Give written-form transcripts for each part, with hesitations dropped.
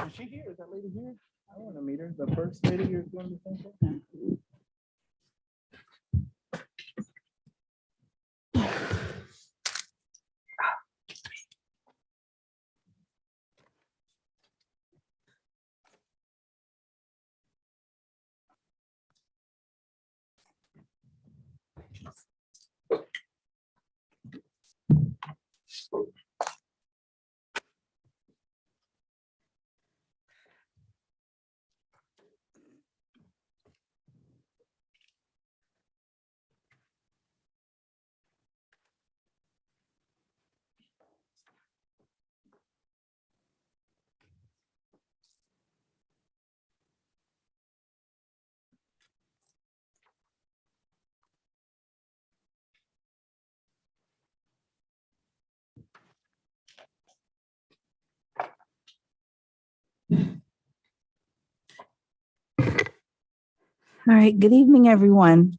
Is she here? Is that lady here? I want to meet her. The first lady you're going to think of? All right, good evening, everyone.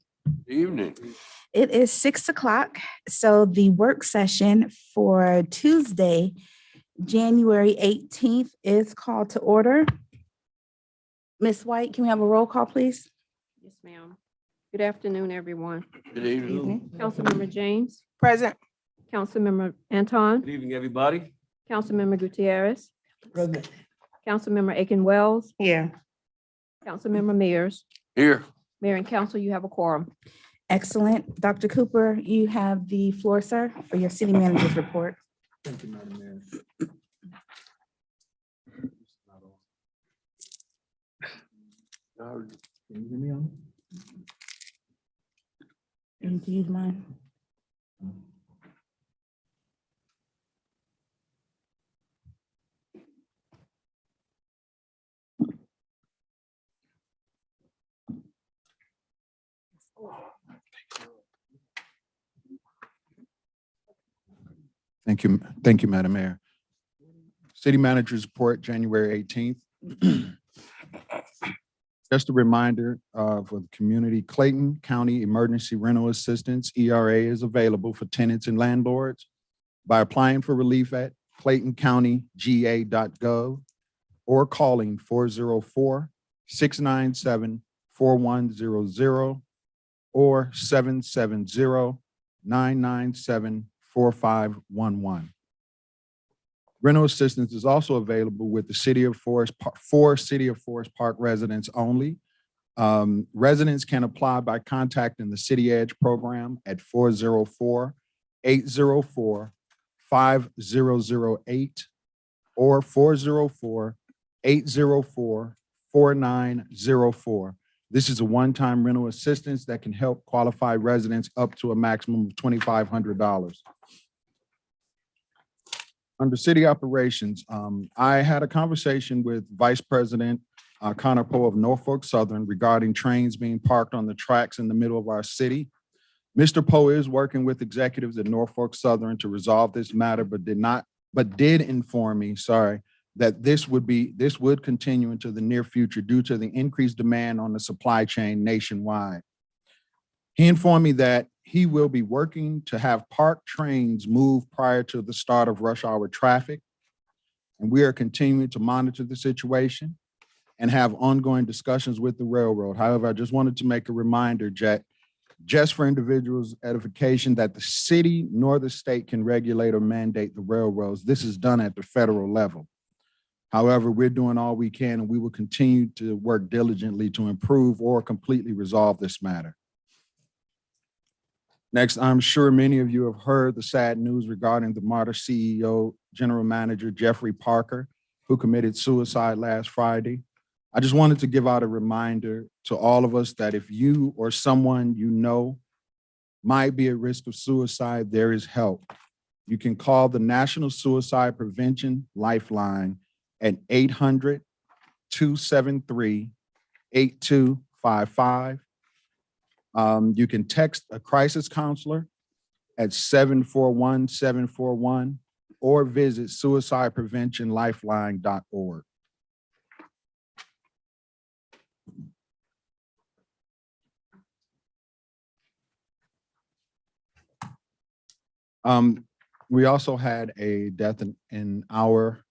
Evening. It is 6 o'clock, so the work session for Tuesday, January 18th is called to order. Ms. White, can we have a roll call, please? Yes, ma'am. Good afternoon, everyone. Good evening. Councilmember James, Present. Councilmember Anton, Good evening, everybody. Councilmember Gutierrez, Present. Councilmember Aiken Wells, Here. Councilmember Mears. Here. Mayor and council, you have a quorum. Excellent. Dr. Cooper, you have the floor, sir, for your city manager's report. Thank you, Madam Mayor. Can you hear me on? Do you mind? Thank you, Madam Mayor. City Manager's Report, January 18th. Just a reminder for the community, Clayton County Emergency Rental Assistance, ERA, is available for tenants and landlords by applying for relief at claytoncountyga.gov or calling 404-697-4100 or 770-997-4511. Rental assistance is also available with the City of Forest Park, for City of Forest Park residents only. Residents can apply by contacting the City Edge program at 404-804-5008 or 404-804-4904. This is a one-time rental assistance that can help qualify residents up to a maximum of $2,500. Under city operations, I had a conversation with Vice President Connor Poe of Norfolk Southern regarding trains being parked on the tracks in the middle of our city. Mr. Poe is working with executives at Norfolk Southern to resolve this matter, but did inform me, that this would continue into the near future due to the increased demand on the supply chain nationwide. He informed me that he will be working to have parked trains move prior to the start of rush hour traffic. And we are continuing to monitor the situation and have ongoing discussions with the railroad. However, I just wanted to make a reminder, just for individuals' edification, that the city nor the state can regulate or mandate the railroads. This is done at the federal level. However, we're doing all we can, and we will continue to work diligently to improve or completely resolve this matter. Next, I'm sure many of you have heard the sad news regarding the MARTA CEO, General Manager Jeffrey Parker, who committed suicide last Friday. I just wanted to give out a reminder to all of us that if you or someone you know might be at risk of suicide, there is help. You can call the National Suicide Prevention Lifeline at 800-273-8255. You can text a crisis counselor at 741-741 or visit suicidepreventionlifeline.org. We also had a death in our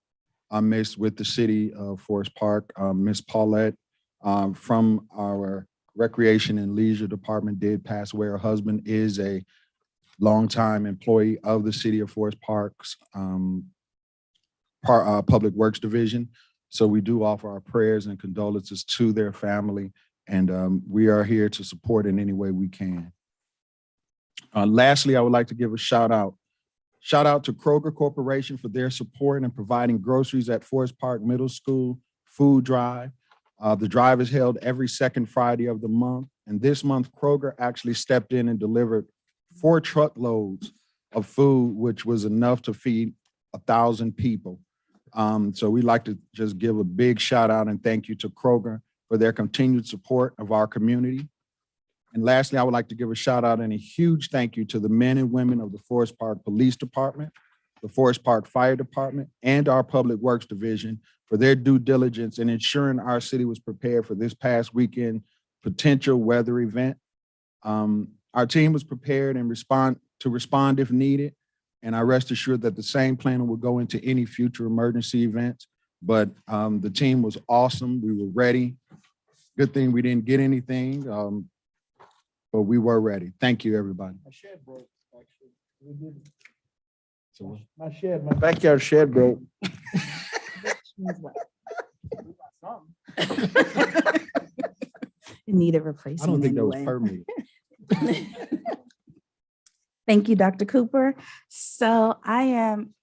mixed with the city of Forest Park. Ms. Paulette from our Recreation and Leisure Department did pass away. Her husband is a longtime employee of the city of Forest Park's Public Works Division. So we do offer our prayers and condolences to their family, and we are here to support in any way we can. Lastly, I would like to give a shout out to Kroger Corporation for their support in providing groceries at Forest Park Middle School food drive. The drive is held every second Friday of the month, and this month Kroger actually stepped in and delivered 4 truckloads of food, which was enough to feed 1,000 people. So we'd like to just give a big shout out and thank you to Kroger for their continued support of our community. And lastly, I would like to give a shout out and a huge thank you to the men and women of the Forest Park Police Department, the Forest Park Fire Department, and our Public Works Division for their due diligence in ensuring our city was prepared for this past weekend potential weather event. Our team was prepared and respond if needed. And I rest assured that the same plan will go into any future emergency events. But the team was awesome. We were ready. Good thing we didn't get anything, but we were ready. Thank you, everybody. My shed broke, actually. We did. So my backyard shed broke. It needed I replacement. don't think that was anyway. permitted. Thank you, Dr. Cooper. So I am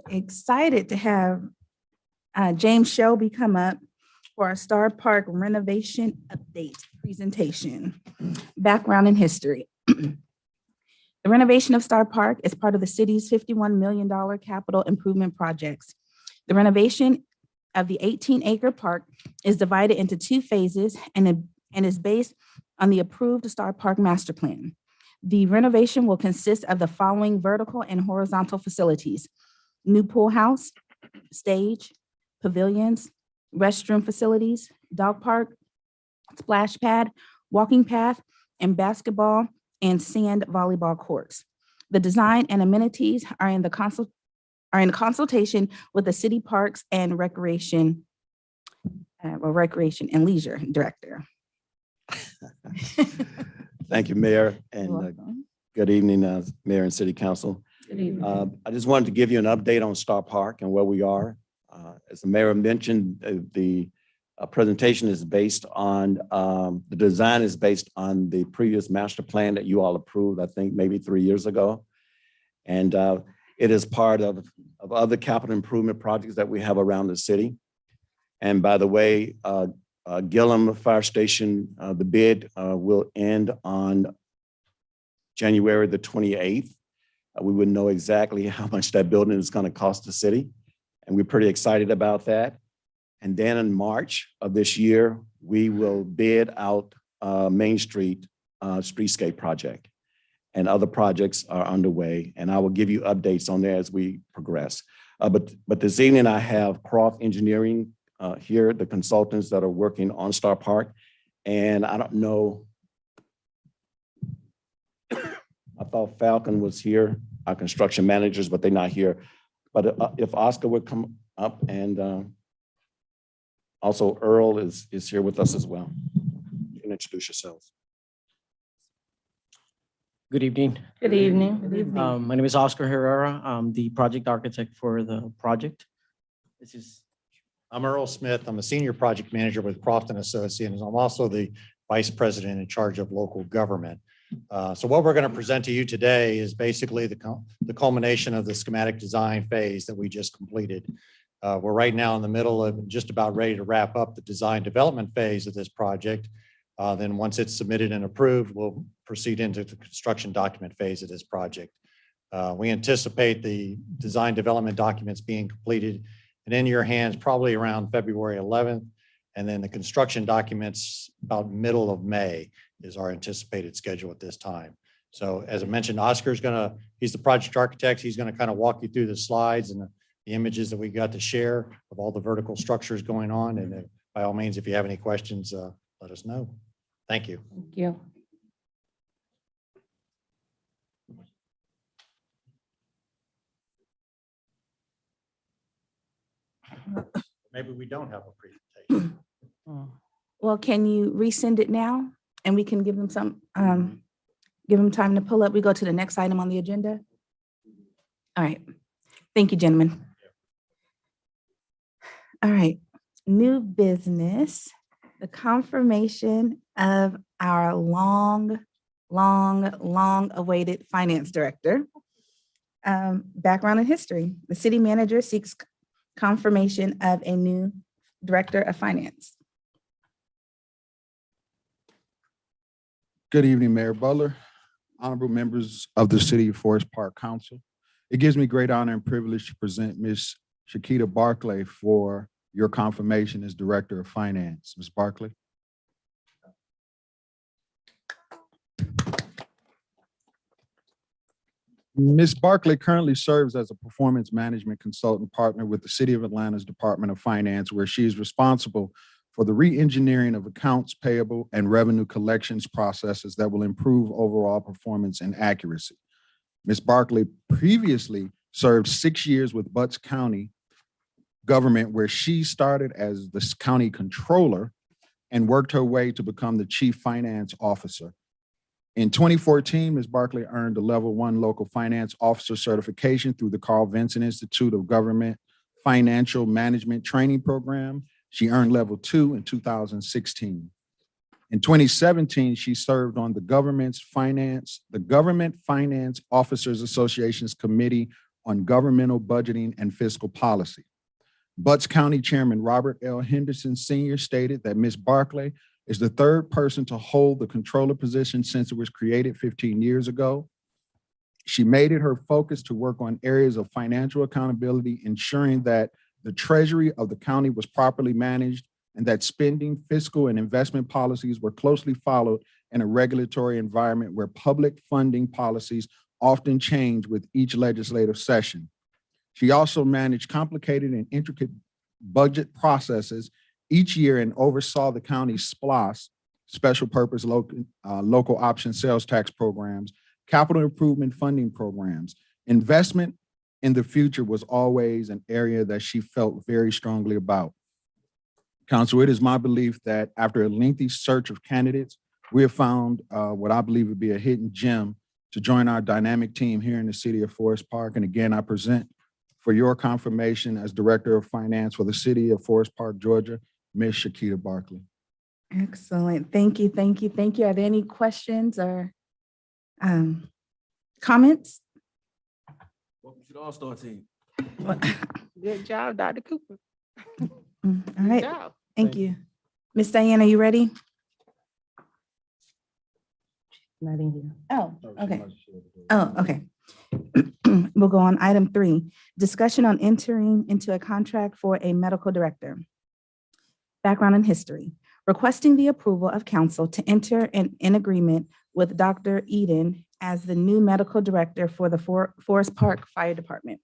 excited to have James Shelby come up for our Star Park renovation update presentation, background and history. The renovation of Star Park is part of the city's $51 million capital improvement projects. The renovation of the 18-acre park is divided into 2 phases and is based on the approved Star Park master plan. The renovation will consist of the following vertical and horizontal facilities: new pool house, stage, pavilions, restroom facilities, dog park, splash pad, walking path, and basketball and sand volleyball courts. The design and amenities are in consultation with the city parks and recreation and leisure director. Thank you, Mayor, You're and welcome. good evening, Mayor and City Council. Good evening. I just wanted to give you an update on Star Park and where we are. As the Mayor mentioned, the presentation is based on, the design is based on the previous master plan that you all approved, I think maybe 3 years ago. And it is part of other capital improvement projects that we have around the city. And by the way, Gillum Fire Station, the bid will end on January the 28th. We would know exactly how much that building is going to cost the city, and we're pretty excited about that. And then in March of this year, we will bid out Main Street streetscape project, and other projects are underway, and I will give you updates on there as we progress. But this evening I have Croft Engineering here, the consultants that are working on Star Park. And I don't know, I thought Falcon was here, our construction managers, but they're not here. But if Oscar would come up, and also Earl is here with us as well. You can introduce yourselves. Good evening. Good evening. Good evening. My name is Oscar Herrera. I'm the project architect for the project. I'm Earl Smith. I'm a senior project manager with Croft & Associates. I'm also the vice president in charge of local government. So what we're going to present to you today is basically the culmination of the schematic design phase that we just completed. We're right now in the middle of just about ready to wrap up the design development phase of this project. Then once it's submitted and approved, we'll proceed into the construction document phase of this project. We anticipate the design development documents being completed and in your hands probably around February 11th. And then the construction documents about middle of May is our anticipated schedule at this time. So as I mentioned, Oscar's he's the project architect. He's gonna kind of walk you through the slides and the images that we got to share of all the vertical structures going on. And by all means, if you have any questions, let us know. Thank you. Thank you. Maybe we don't have a presentation. Well, can you resend it now? And we can give them give them time to pull up. We go to the next item on the agenda. All right. Thank you, gentlemen. All right. New business, the confirmation of our long awaited finance director. Background and history. The city manager seeks confirmation of a new director of finance. Good evening, Mayor Butler, honorable members of the City of Forest Park Council. It gives me great honor and privilege to present Ms. Shakita Barclay for your confirmation as Director of Finance. Ms. Barclay. Ms. Barclay currently serves as a performance management consultant partner with the City of Atlanta's Department of Finance, where she is responsible for the re-engineering of accounts payable and revenue collections processes that will improve overall performance and accuracy. Ms. Barclay previously served 6 years with Butts County government, where she started as the county controller and worked her way to become the chief finance officer. In 2014, Ms. Barclay earned a level 1 local finance officer certification through the Carl Vinson Institute of Government Financial Management Training Program. She earned level 2 in 2016. In 2017, she served on the Government Finance Officers Association's Committee on Governmental Budgeting and Fiscal Policy. Butts County Chairman Robert L. Henderson Sr. stated that Ms. Barclay is the third person to hold the controller position since it was created 15 years ago. She made it her focus to work on areas of financial accountability, ensuring that the treasury of the county was properly managed and that spending, fiscal, and investment policies were closely followed in a regulatory environment where public funding policies often change with each legislative session. She also managed complicated and intricate budget processes each year and oversaw the county's SPLOS, special purpose local option sales tax programs, capital improvement funding programs. Investment in the future was always an area that she felt very strongly about. Council, it is my belief that after a lengthy search of candidates, we have found what I believe would be a hidden gem to join our dynamic team here in the city of Forest Park. And again, I present for your confirmation as Director of Finance for the city of Forest Park, Georgia, Ms. Shakita Barclay. Excellent. Thank you. Thank you. Thank you. Are there any questions or comments? Welcome to the All-Star team. Good job, Dr. Cooper. All right. job. Thank you. Ms. Diane, are you ready? Not in here. Oh, okay. Oh, okay. We'll go on item 3, discussion on entering into a contract for a medical director. Background and history. Requesting the approval of council to enter in agreement with Dr. Eden as the new medical director for the Forest Park Fire Department.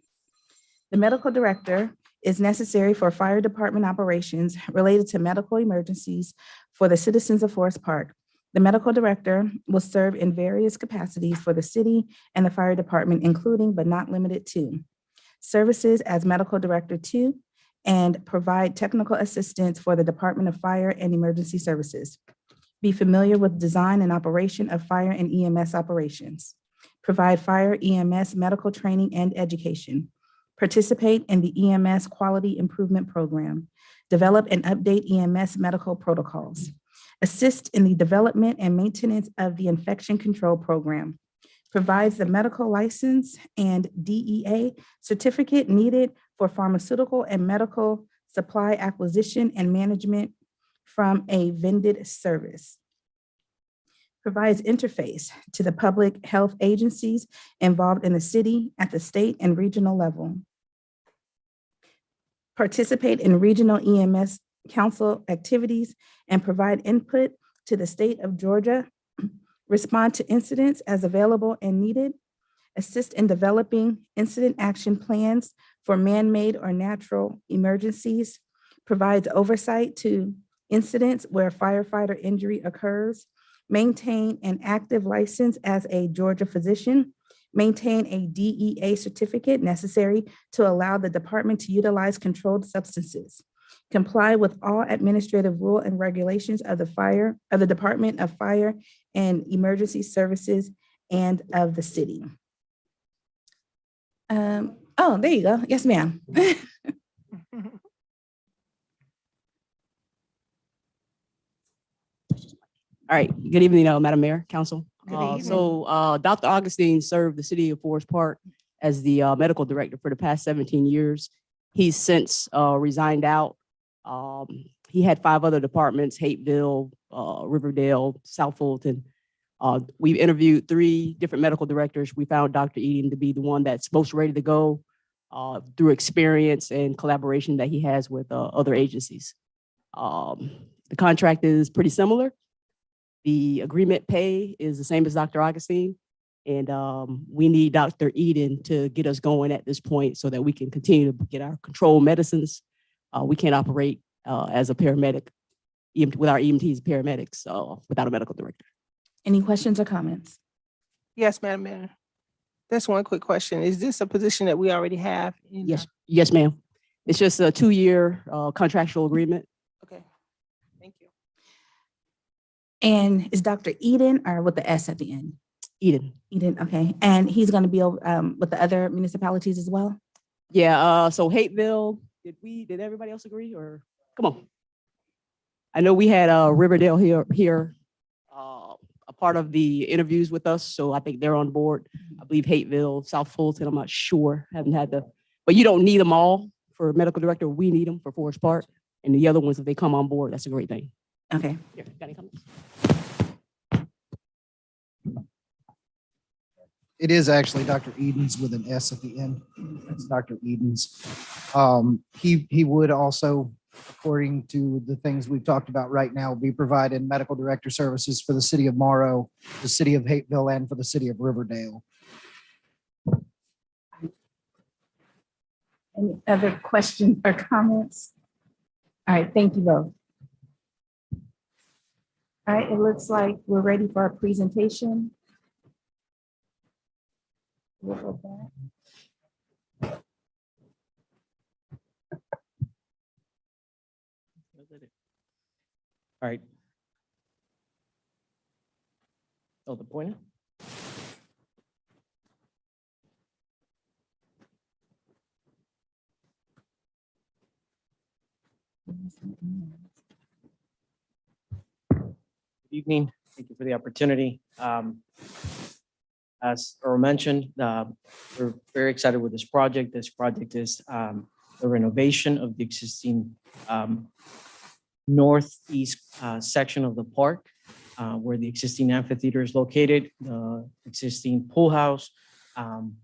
The medical director is necessary for fire department operations related to medical emergencies for the citizens of Forest Park. The medical director will serve in various capacities for the city and the fire department, including but not limited to services as medical director 2, and provide technical assistance for the Department of Fire and Emergency Services. Be familiar with design and operation of fire and EMS operations. Provide fire EMS medical training and education. Participate in the EMS Quality Improvement Program. Develop and update EMS medical protocols. Assist in the development and maintenance of the infection control program. Provides the medical license and DEA certificate needed for pharmaceutical and medical supply acquisition and management from a vended service. Provides interface to the public health agencies involved in the city at the state and regional level. Participate in regional EMS council activities and provide input to the state of Georgia. Respond to incidents as available and needed. Assist in developing incident action plans for man-made or natural emergencies. Provides oversight to incidents where firefighter injury occurs. Maintain an active license as a Georgia physician. maintain a DEA certificate necessary to allow the department to utilize controlled substances, comply with all administrative rule and regulations of the Department of Fire and Emergency Services and of the city. Oh, there you go. Yes, ma'am. All right, good evening, Madam Mayor, Council. Good evening. Dr. Augustine served the city of Forest Park as the medical director for the past 17 years. He's since resigned out. He had 5 other departments, Hateville, Riverdale, South Fulton. We've interviewed 3 different medical directors. We found Dr. Eden to be the one that's most ready to go through experience and collaboration that he has with other agencies. The contract is pretty similar. The agreement pay is the same as Dr. Augustine. And we need Dr. Eden to get us going at this point so that we can continue to get our controlled medicines. We can't operate as a paramedic with our EMTs paramedics without a medical director. Any questions or comments? Yes, Madam Mayor. That's one quick question. Is this a position that we already have? Yes, ma'am. It's just a 2-year contractual agreement. Okay, thank you. And is Dr. Eden or with the S at the end? Eden. Eden, okay. And he's going to be with the other municipalities as well? Yeah, so Hateville, did everybody else agree or, come on. I know we had Riverdale here, a part of the interviews with us, so I think they're on board. I believe Hateville, South Fulton, I'm not sure, haven't had but you don't need them all for medical director. We need them for Forest Park. And the other ones, if they come on board, that's a great thing. Okay. Yeah, got any comments? It is actually Dr. Edens with an S at the end. It's Dr. Edens. He would also, according to the things we've talked about right now, be providing medical director services for the city of Morrow, the city of Hateville, and for the city of Riverdale. Any other questions or comments? All right, thank you both. All right, it looks like we're ready for our presentation. We'll go back. All right. Oh, the pointer? Good evening. Thank you for the opportunity. As Earl mentioned, we're very excited with this project. This project is the renovation of the existing northeast section of the park, where the existing amphitheater is located, the existing pool house, and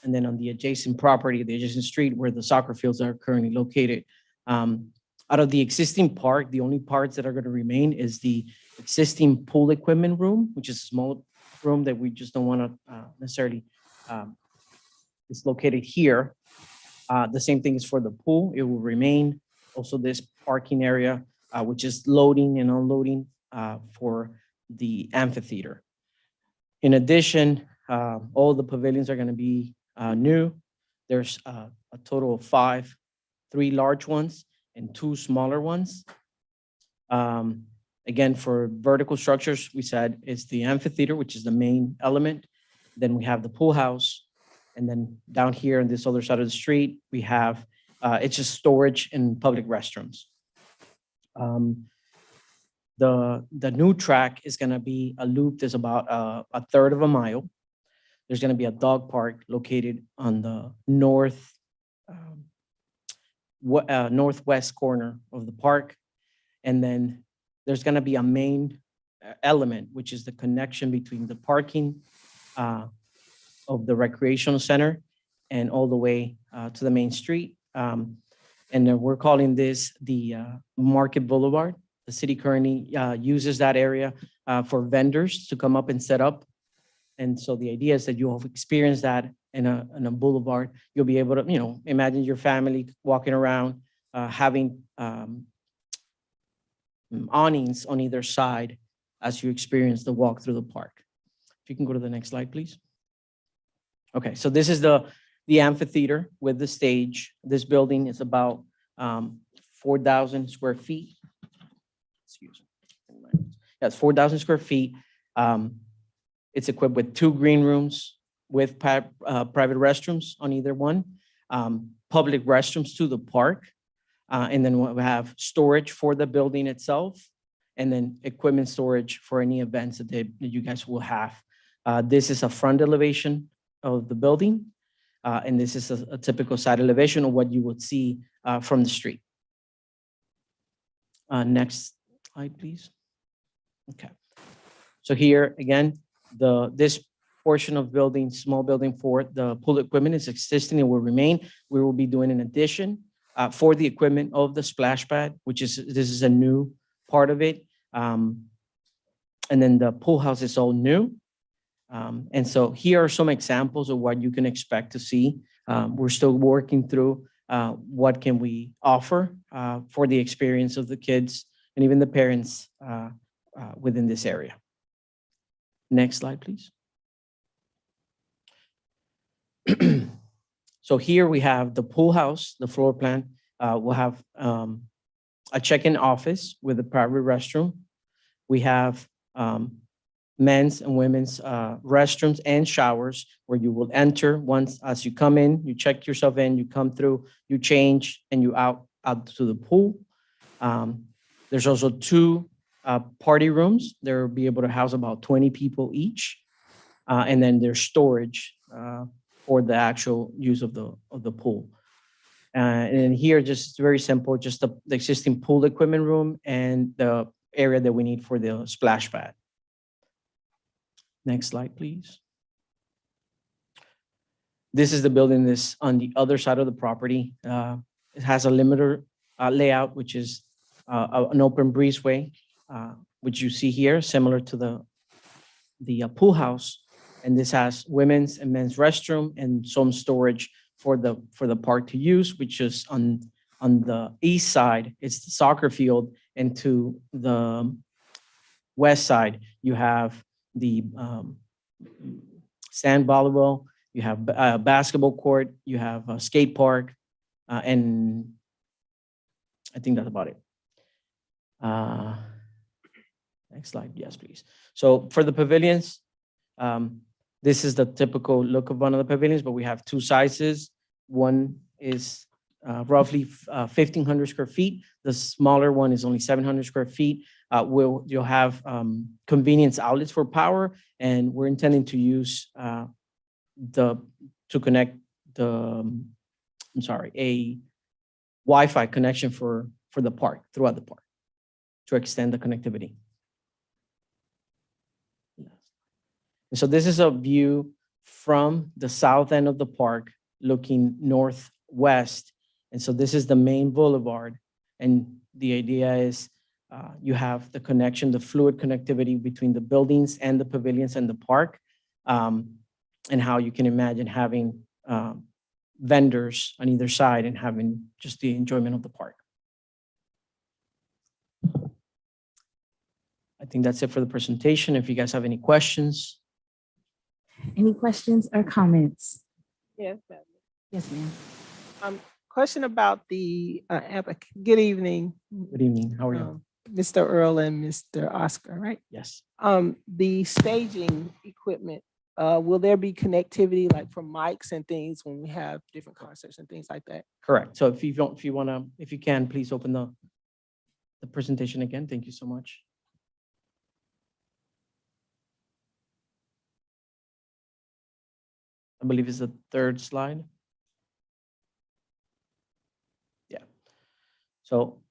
then on the adjacent property, the adjacent street where the soccer fields are currently located. Out of the existing park, the only parts that are going to remain is the existing pool equipment room, which is a small room that we just don't want to necessarily, it's located here. The same thing is for the pool. It will remain. Also this parking area, which is loading and unloading for the amphitheater. In addition, all the pavilions are going to be new. There's a total of 5, 3 large ones and 2 smaller ones. Again, for vertical structures, we said it's the amphitheater, which is the main element. Then we have the pool house. And then down here on this other side of the street, we have, it's just storage and public restrooms. The new track is gonna be a loop that's about a third of a mile. There's gonna be a dog park located on the northwest corner of the park. And then there's going to be a main element, which is the connection between the parking of the recreational center and all the way to the main street. And then we're calling this the Market Boulevard. The city currently uses that area for vendors to come up and set up. And so the idea is that you'll have experienced that in a boulevard. You'll be able to, imagine your family walking around, having awnings on either side as you experience the walk through the park. If you can go to the next slide, please. Okay, so this is the amphitheater with the stage. This building is about 4,000 square feet. Excuse me. That's 4,000 square feet. It's equipped with 2 green rooms with private restrooms on either one, public restrooms to the park. And then we have storage for the building itself, and then equipment storage for any events that you guys will have. This is a front elevation of the building, and this is a typical side elevation of what you would see from the street. Next slide, please. Okay. So here again, this portion of building, small building for the pool equipment is existing and will remain. We will be doing an addition for the equipment of the splash pad, this is a new part of it. And then the pool house is all new. And so here are some examples of what you can expect to see. We're still working through what can we offer for the experience of the kids and even the parents within this area. Next slide, please. So here we have the pool house, the floor plan. We'll have a check-in office with a private restroom. We have men's and women's restrooms and showers where you will enter once as you come in, you check yourself in, you come through, you change, and you out to the pool. There's also 2 party rooms. They'll be able to house about 20 people each. And then there's storage for the actual use of the pool. And then here, just very simple, just the existing pool equipment room and the area that we need for the splash pad. Next slide, please. This is the building that's on the other side of the property. It has a limiter layout, which is an open breezeway, which you see here, similar to the pool house. And this has women's and men's restroom and some storage for the park to use, which is on the east side, it's the soccer field, and to the west side, you have the sand volleyball, you have a basketball court, you have a skate park, and I think that's about it. Next slide, yes, please. So for the pavilions, this is the typical look of one of the pavilions, but we have 2 sizes. One is roughly 1,500 square feet. The smaller one is only 700 square feet. You'll have convenience outlets for power, and we're intending to use to connect a Wi-Fi connection for the park, throughout the park, to extend the connectivity. And so this is a view from the south end of the park looking northwest. And so this is the main boulevard. And the idea is you have the connection, the fluid connectivity between the buildings and the pavilions and the park, and how you can imagine having vendors on either side and having just the enjoyment of the park. I think that's it for the presentation. If you guys have any questions. Any questions or comments? Yes, ma'am. Yes, ma'am. Question about the, good evening, Good evening. How are you? Mr. Earl and Mr. Oscar, right? Yes. The staging equipment, will there be connectivity like for mics and things when we have different concerts and things like that? Correct. So if you can, please open the presentation again. Thank you so much. I believe it's the 3rd slide. Yeah. So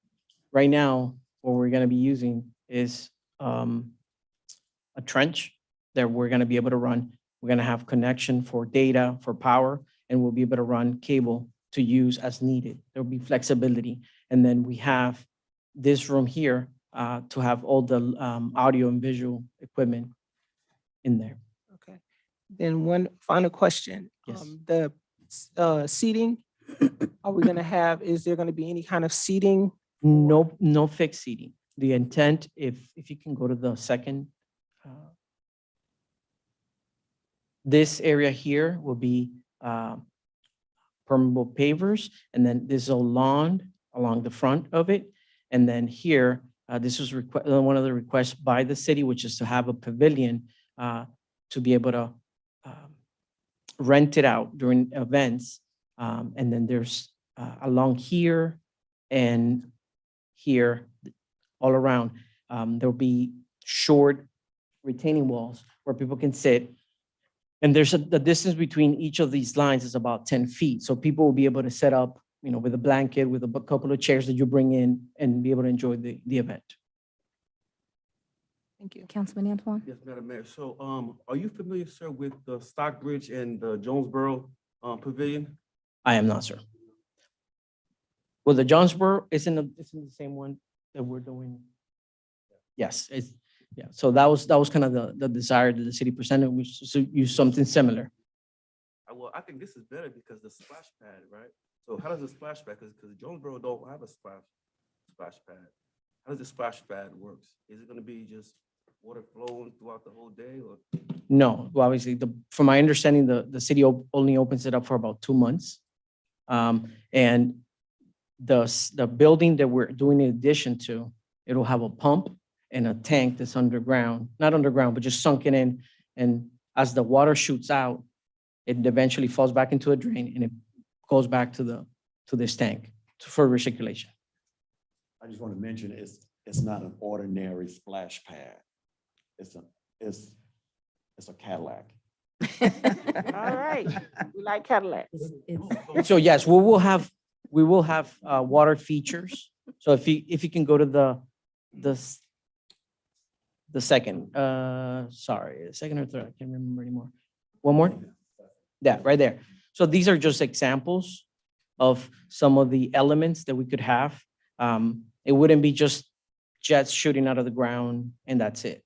right now, what we're going to be using is a trench that we're going to be able to run. We're going to have connection for data, for power, and we'll be able to run cable to use as needed. There'll be flexibility. And then we have this room here to have all the audio and visual equipment in there. Okay. Then one final question. Yes. The seating, are we gonna have, is there gonna be any kind of seating? No fixed seating. The intent, if you can go to the second. This area here will be permeable pavers, and then there's a lawn along the front of it. And then here, this was one of the requests by the city, which is to have a pavilion to be able to rent it out during events. And then there's along here and here, all around, there'll be short retaining walls where people can sit. And there's the distance between each of these lines is about 10 feet. So people will be able to set up, with a blanket, with a couple of chairs that you bring in and be able to enjoy the event. Thank you. Councilman Antoine? Yes, Madam Mayor. So, are you familiar, sir, with the Stockbridge and the Jonesboro Pavilion? I am not, sir. Well, the Jonesboro isn't the same one that we're doing. Yes, yeah. So that was kind of the desire that the city presented, which is to use something similar. Well, I think this is better because the splash pad, right? So how does the splash pad, because Jonesboro don't have a splash pad. How does the splash pad works? Is it gonna be just water flowing throughout the whole day or? No, well, obviously, from my understanding, the city only opens it up for about 2 months. And the building that we're doing in addition to, it'll have a pump and a tank that's underground, not underground, but just sunken in. And as the water shoots out, it eventually falls back into a drain and it goes back to this tank for recirculation. I just want to mention it's not an ordinary splash pad. It's a Cadillac. All right, we like Cadillacs. So yes, we will have water features. So if you can go to the second, second or third, I can't remember anymore. One more? Yeah, right there. So these are just examples of some of the elements that we could have. It wouldn't be just jets shooting out of the ground and that's it.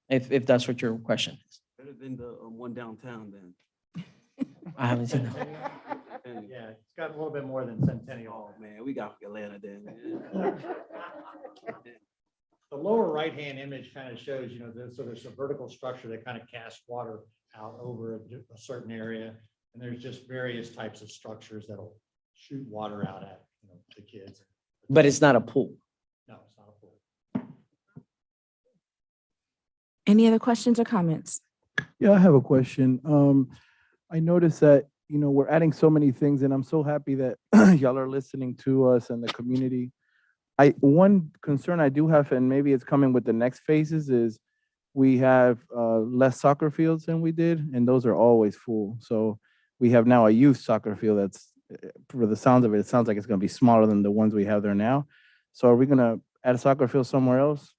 If that's what your question is. Better than the one downtown then. I haven't seen that. Yeah, it's got a little bit more than Centennial. Oh, man, we got Atlanta then. The lower right-hand image kind of shows, so there's a vertical structure that kind of casts water out over a certain area. And there's just various types of structures that'll shoot water out at, the kids. But it's not a pool. No, it's not a pool. Any other questions or comments? Yeah, I have a question. I noticed that, we're adding so many things and I'm so happy that y'all are listening to us and the community. One concern I do have, and maybe it's coming with the next phases, is we have less soccer fields than we did, and those are always full. So we have now a youth soccer field that's, for the sounds of it, it sounds like it's gonna be smaller than the ones we have there now. So are we gonna add a soccer field somewhere else?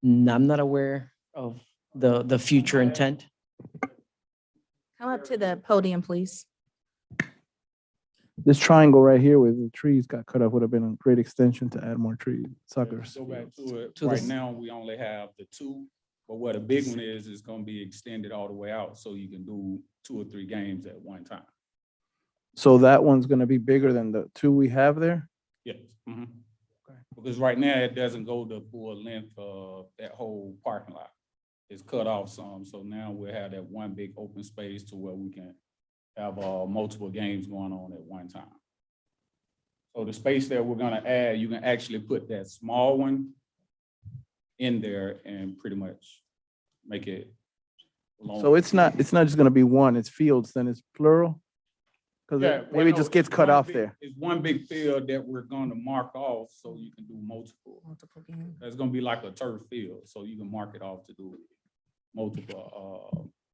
No, I'm not aware of the future intent. Come up to the podium, please. This triangle right here where the trees got cut off would have been a great extension to add more trees, suckers. Go back to it. To the Right s- now, we only have the two, but what a big one is gonna be extended all the way out, so you can do 2 or 3 games at one time. So that one's gonna be bigger than the two we have there? Yes. Mhm. Because right now, it doesn't go the full length of that whole parking lot. It's cut off some, so now we have that one big open space to where we can have multiple games going on at one time. So the space that we're gonna add, you can actually put that small one in there and pretty much make it long. So it's not just gonna be one, it's fields, then it's plural? Cause Yeah, it- well, maybe it no, just gets it's cut one off big- there. It's one big field that we're gonna mark off so you can do multiple. Multiple games. It's gonna be like a turf field, so you can mark it off to do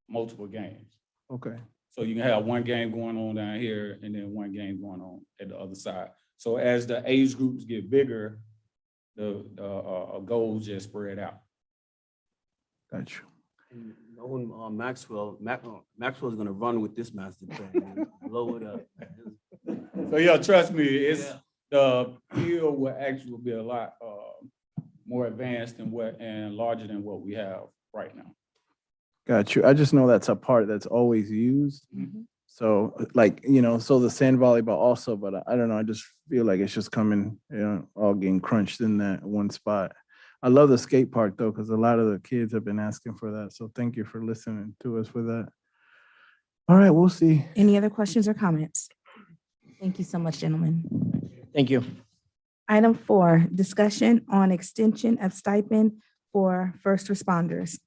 multiple games. Okay. So you can have one game going on down here and then one game going on at the other side. So as the age groups get bigger, the goals just spread out. Got you. And knowing Maxwell's gonna run with this master plan, man. Blow it up. So yeah, trust me, the field will actually be a lot more advanced and larger than what we have right now. Got you. I just know that's a part that's always used. So so the sand volleyball also, but I don't know, I just feel like it's just coming, all getting crunched in that one spot. I love the skate park though, because a lot of the kids have been asking for that. So thank you for listening to us with that. All right, we'll see. Any other questions or comments? Thank you so much, gentlemen. Thank you. Item 4, discussion on extension of stipend for first responders.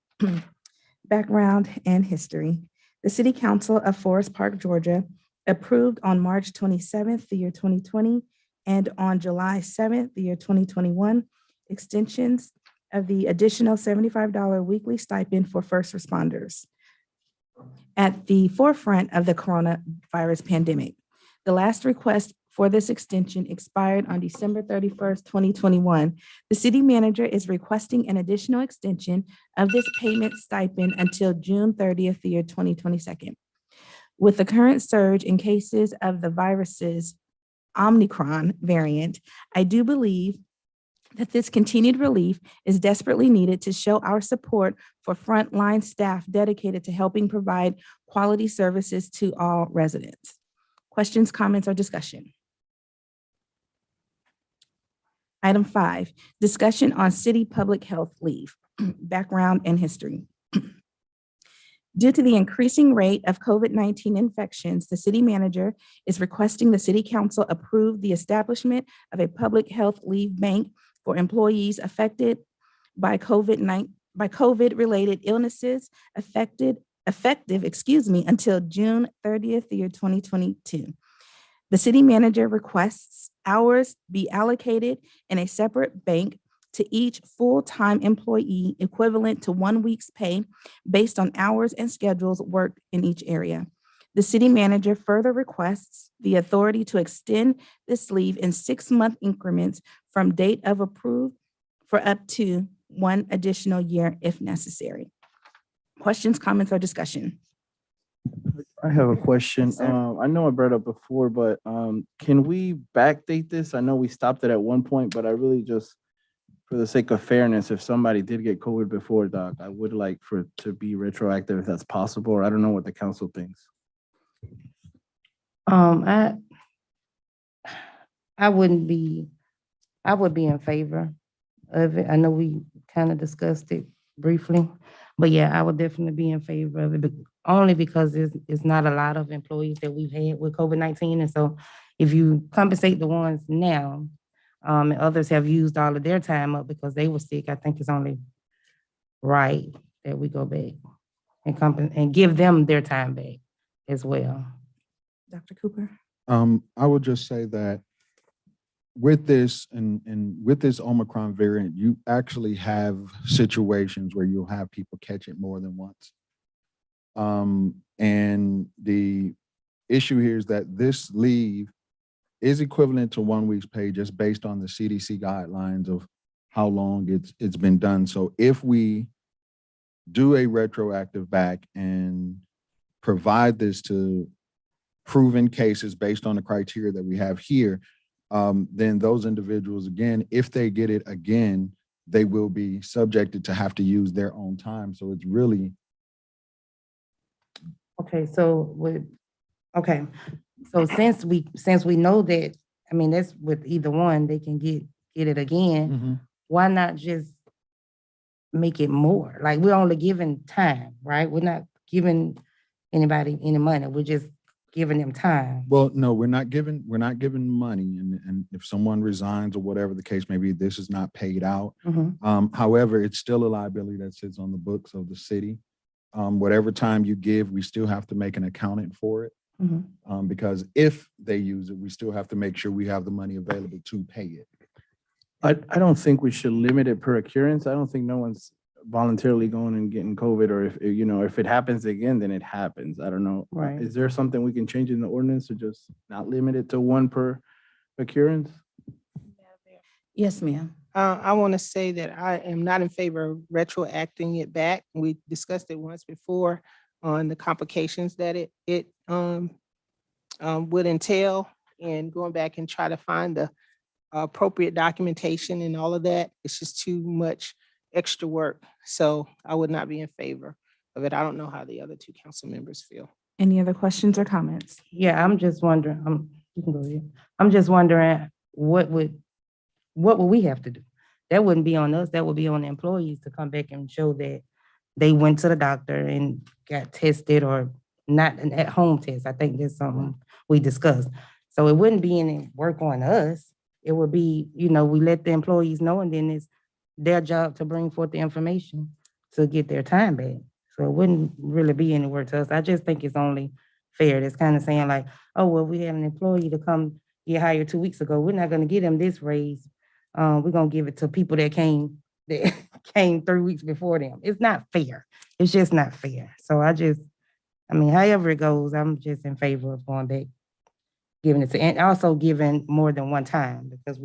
Background and history. The City Council of Forest Park, Georgia approved on March 27th, the year 2020, and on July 7th, the year 2021, extensions of the additional $75 weekly stipend for first responders. At the forefront of the coronavirus pandemic, the last request for this extension expired on December 31st, 2021. The city manager is requesting an additional extension of this payment stipend until June 30th, the year 2022. With the current surge in cases of the virus's Omicron variant, I do believe that this continued relief is desperately needed to show our support for frontline staff dedicated to helping provide quality services to all residents. Questions, comments, or discussion? Item 5, discussion on city public health leave, background and history. Due to the increasing rate of COVID-19 infections, the city manager is requesting the city council approve the establishment of a public health leave bank for employees affected by COVID-related illnesses effective, until June 30th, the year 2022. The city manager requests hours be allocated in a separate bank to each full-time employee equivalent to 1 week's pay based on hours and schedules worked in each area. The city manager further requests the authority to extend this leave in 6-month increments from date of approval for up to 1 additional year if necessary. Questions, comments, or discussion? I have a question. Yes, sir. I know I brought it up before, but can we backdate this? I know we stopped it at one point, but I really just, for the sake of fairness, if somebody did get COVID before, Doc, I would like for it to be retroactive if that's possible, or I don't know what the council thinks. I would be in favor of it. I know we kind of discussed it briefly, but yeah, I would definitely be in favor of it, but only because it's not a lot of employees that we've had with COVID-19. And so if you compensate the ones now, and others have used all of their time up because they were sick, I think it's only right that we go back and give them their time back as well. Dr. Cooper? I would just say that with this and with this Omicron variant, you actually have situations where you'll have people catch it more than once. And the issue here is that this leave is equivalent to 1 week's pay just based on the CDC guidelines of how long it's been done. So if we do a retroactive back and provide this to proven cases based on the criteria that we have here, then those individuals, again, if they get it again, they will be subjected to have to use their own time. So it's really. Okay, so since we know that, I mean, that's with either one, they can get it again. Why not just make it more? Like, we're only giving time, right? We're not giving anybody any money. We're just giving them time. Well, no, we're not giving money. And if someone resigns or whatever the case may be, this is not paid out. However, it's still a liability that sits on the books of the city. Whatever time you give, we still have to make an accountant for it. Because if they use it, we still have to make sure we have the money available to pay it. I don't think we should limit it per occurrence. I don't think no one's voluntarily going and getting COVID, or if it happens again, then it happens. I don't know. Right. Is there something we can change in the ordinance to just not limit it to 1 per occurrence? Yes, ma'am. I want to say that I am not in favor of retroacting it back. We discussed it once before on the complications that it would entail, and going back and try to find the appropriate documentation and all of that. It's just too much extra work. So I would not be in favor of it. I don't know how the other 2 council members feel. Any other questions or comments? Yeah, I'm just wondering, you can go ahead. I'm just wondering, what would we have to do? that wouldn't be on us. That would be on the employees to come back and show that they went to the doctor and got tested, or not an at-home test. I think that's something we discussed. So it wouldn't be any work on us. It would be, we let the employees know, and then it's their job to bring forth the information to get their time back. So it wouldn't really be any work to us. I just think it's only fair. It's kind of saying like, oh, well, we had an employee to come get hired 2 weeks ago. We're not gonna give them this raise. We're gonna give it to people that came 3 weeks before them. It's not fair. It's just not fair. So however it goes, I'm just in favor of going back, giving it to, and also giving more than one time, because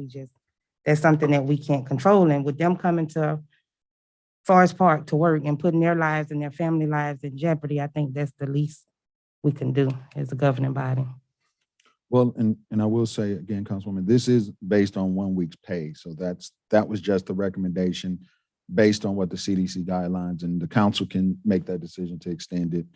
that's something that we can't control. And with them coming to Forest Park to work and putting their lives and their family lives in jeopardy, I think that's the least we can do as a governing body. Well, and I will say again, Councilwoman, this is based on 1 week's pay. So that was just the recommendation based on what the CDC guidelines, and the council can make that decision to extend it.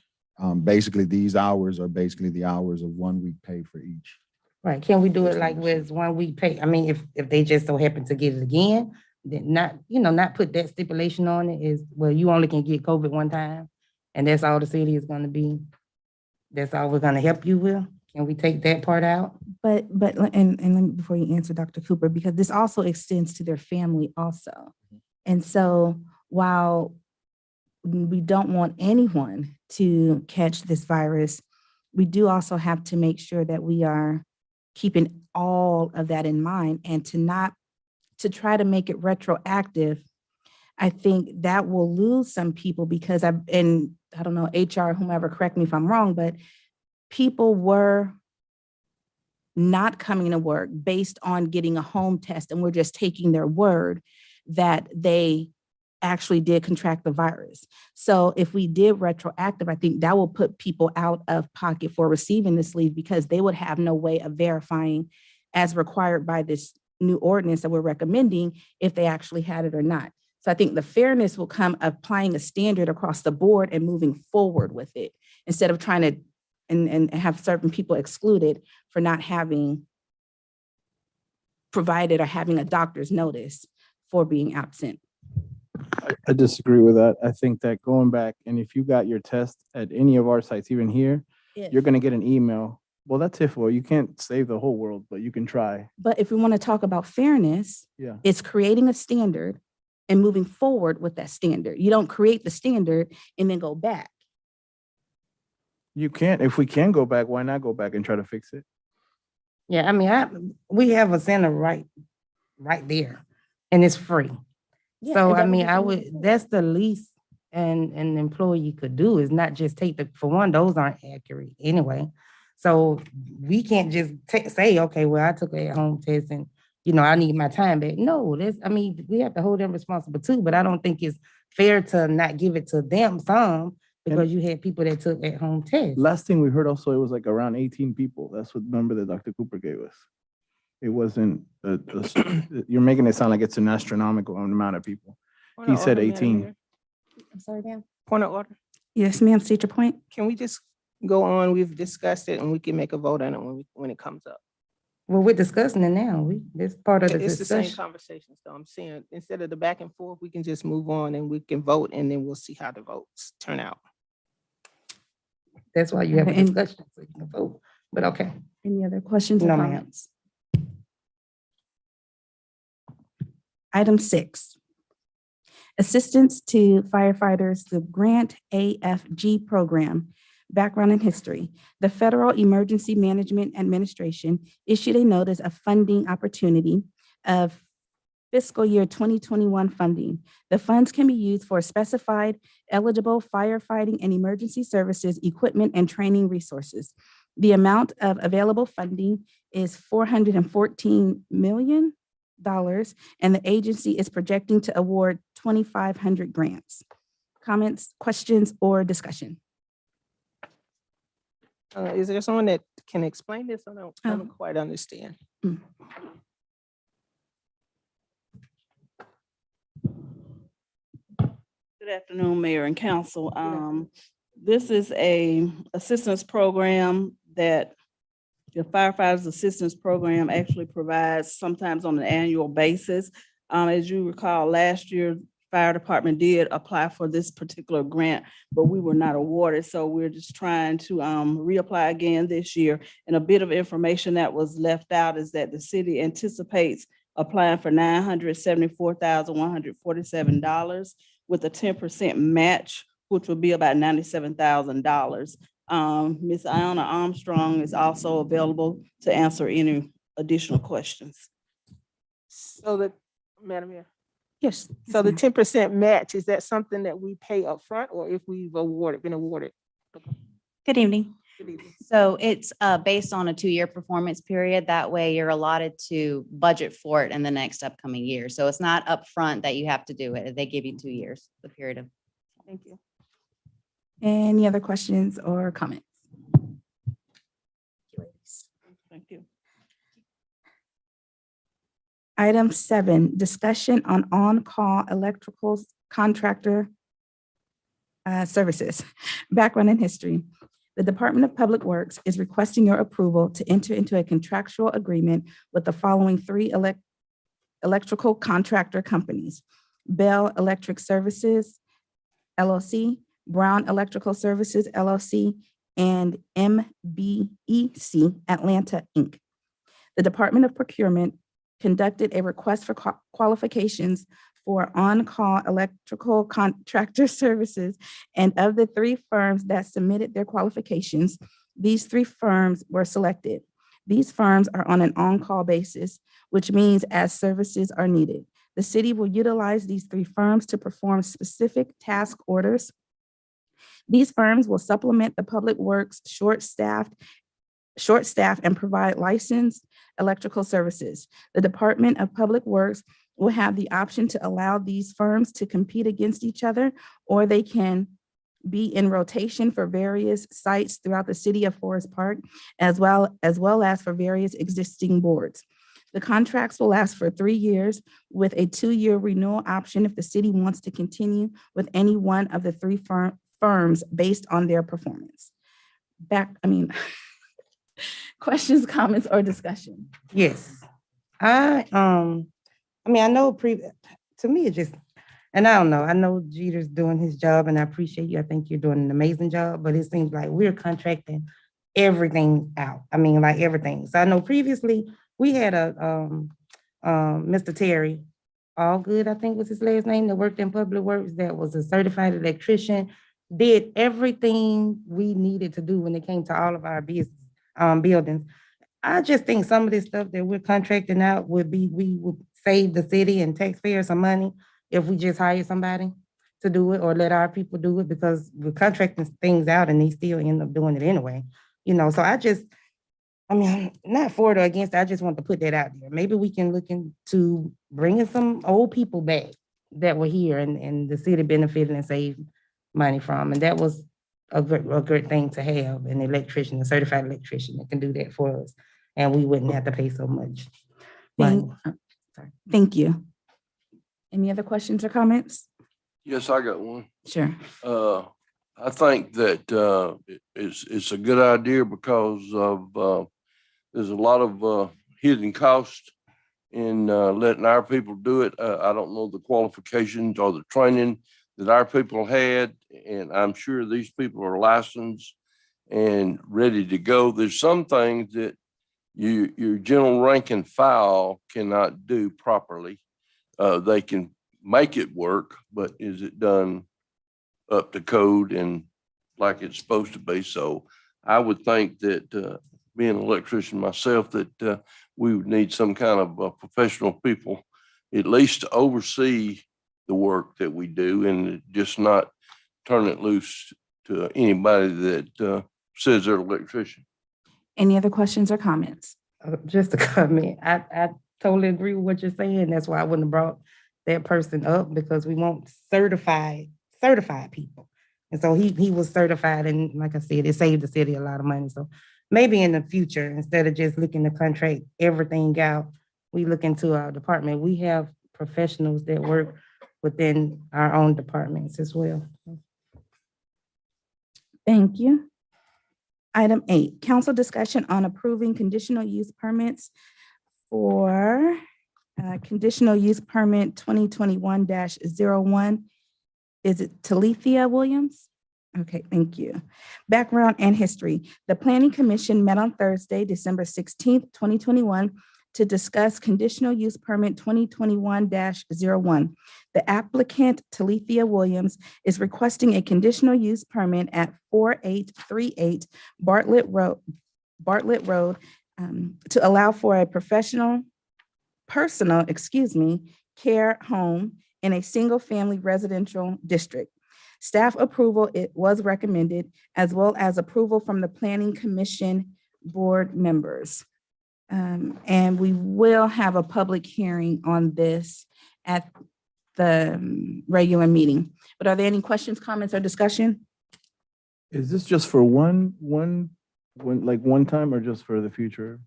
Basically, these hours are basically the hours of 1 week pay for each. Right, can we do it like with 1 week pay? I mean, if they just so happen to get it again, then not put that stipulation on it is, well, you only can get COVID one time, and that's all the city is gonna be. That's all we're gonna help you with. Can we take that part out? But, and let me, before you answer, Dr. Cooper, because this also extends to their family also. And so while we don't want anyone to catch this virus, we do also have to make sure that we are keeping all of that in mind, and to try to make it retroactive. I think that will lose some people, because I don't know, HR, whomever, correct me if I'm wrong, but people were not coming to work based on getting a home test, and we're just taking their word that they actually did contract the virus. So if we did retroactive, I think that will put people out of pocket for receiving this leave, because they would have no way of verifying, as required by this new ordinance that we're recommending, if they actually had it or not. So I think the fairness will come applying a standard across the board and moving forward with it, instead of trying to and have certain people excluded for not having provided or having a doctor's notice for being absent. I disagree with that. I think that going back, and if you got your test at any of our sites, even here, you're gonna get an email. Well, that's if, well, you can't save the whole world, but you can try. But if we want to talk about fairness, Yeah. it's creating a standard and moving forward with that standard. You don't create the standard and then go back. You can't. If we can go back, why not go back and try to fix it? Yeah, I mean, we have a center right there, and it's free. Yeah, So, and I that mean, would be that's the least an employee could do, is not just take for one, those aren't accurate anyway. So we can't just say, okay, well, I took a home test and, I need my time back. No, we have to hold them responsible too, but I don't think it's fair to not give it to them some, because you had people that took at-home tests. Last thing we heard also, it was like around 18 people. That's what number that Dr. Cooper gave us. It wasn't, you're making it sound like it's an astronomical amount of people. He said 18. I'm sorry, ma'am. Point of order. Yes, ma'am, state your point. Can we just go on? We've discussed it and we can make a vote on it when it comes up. Well, we're discussing it now. This part of the It's the same discussion. conversation, so I'm saying, instead of the back and forth, we can just move on and we can vote, and then we'll see how the votes turn out. That's why you have a And- discussion, so you can vote. But okay. Any other questions or No, ma'am. comments? Item 6. Assistance to firefighters, the Grant AFG program. Background and history. The Federal Emergency Management Administration issued a notice of funding opportunity of fiscal year 2021 funding. The funds can be used for specified eligible firefighting and emergency services, equipment, and training resources. The amount of available funding is $414 million, and the agency is projecting to award 2,500 grants. Comments, questions, or discussion? Is there someone that can explain this? I don't Oh. quite understand. Good afternoon, Mayor and Council. This is a assistance program that the Firefighters Assistance Program actually provides sometimes on an annual basis. As you recall, last year, fire department did apply for this particular grant, but we were not awarded. So we're just trying to reapply again this year. And a bit of information that was left out is that the city anticipates applying for $974,147 with a 10% match, which would be about $97,000. Ms. Iona Armstrong is also available to answer any additional questions. So the, Madam Mayor, Yes. so the 10% match, is that something that we pay upfront or if we've been awarded? Good evening. Good evening. So it's based on a 2-year performance period. That way you're allotted to budget for it in the next upcoming year. So it's not upfront that you have to do it. They give you 2 years, the period of. Thank you. Any other questions or comments? Thank you. Item 7, discussion on on-call electrical contractor services. Background and history. The Department of Public Works is requesting your approval to enter into a contractual agreement with the following 3 electrical contractor companies: Bell Electric Services, LLC, Brown Electrical Services, LLC, and MBEC Atlanta, Inc. The Department of Procurement conducted a request for qualifications for on-call electrical contractor services, and of the 3 firms that submitted their qualifications, these 3 firms were selected. These firms are on an on-call basis, which means as services are needed. The city will utilize these 3 firms to perform specific task orders. These firms will supplement the Public Works short staff and provide licensed electrical services. The Department of Public Works will have the option to allow these firms to compete against each other, or they can be in rotation for various sites throughout the city of Forest Park, as well as for various existing boards. The contracts will last for 3 years with a 2-year renewal option if the city wants to continue with any one of the 3 firms based on their performance. Questions, comments, or discussion? Yes. I know to me, it just, and I don't know, I know Jeter's doing his job and I appreciate you. I think you're doing an amazing job, but it seems like we're contracting everything out. Like everything. So I know previously we had Mr. Terry Allgood, I think was his last name, that worked in Public Works, that was a certified electrician, did everything we needed to do when it came to all of our business buildings. I just think some of this stuff that we're contracting out we would save the city and taxpayers some money if we just hire somebody to do it or let our people do it, because we're contracting things out and they still end up doing it anyway. So I'm not for it or against it. I just want to put that out there. Maybe we can look into bringing some old people back that were here and the city benefited and saved money from. And that was a good thing to have, an electrician, a certified electrician that can do that for us. And we wouldn't have to pay so much money. Thank you. Any other questions or comments? Yes, I got one. Sure. I think that it's a good idea because of there's a lot of hidden cost in letting our people do it. I don't know the qualifications or the training that our people had, and I'm sure these people are licensed and ready to go. There's some things that your general rank and file cannot do properly. They can make it work, but is it done up to code and like it's supposed to be? So I would think that being an electrician myself, that we would need some kind of professional people, at least to oversee the work that we do and just not turn it loose to anybody that says they're an electrician. Any other questions or comments? Just a comment. I totally agree with what you're saying. That's why I wouldn't have brought that person up, because we want certified people. And so he was certified, and like I said, it saved the city a lot of money. So maybe in the future, instead of just looking to contract everything out, we look into our department. We have professionals that work within our own departments as well. Thank you. Item 8, council discussion on approving conditional use permits for Conditional use permit 2021-01. Is it Talithia Williams? Okay, thank you. Background and history. The Planning Commission met on Thursday, December 16th, 2021, to discuss conditional use permit 2021-01. The applicant, Talithia Williams, is requesting a conditional use permit at 4838 Bartlett Road, to allow for a personal, care home in a single-family residential district. Staff approval, it was recommended, as well as approval from the Planning Commission board members. And we will have a public hearing on this at the regular meeting. But are there any questions, comments, or discussion? Is this just for one time or just for the future?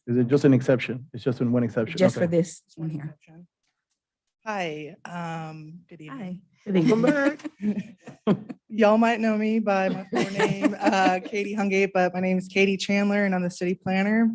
Is it just an exception? It's just in one exception? Just for Okay. this one here. Hi, good evening. Hi. Good evening. Y'all might know me by my full name, Katie Hungate, but my name is Katie Chandler and I'm the city planner.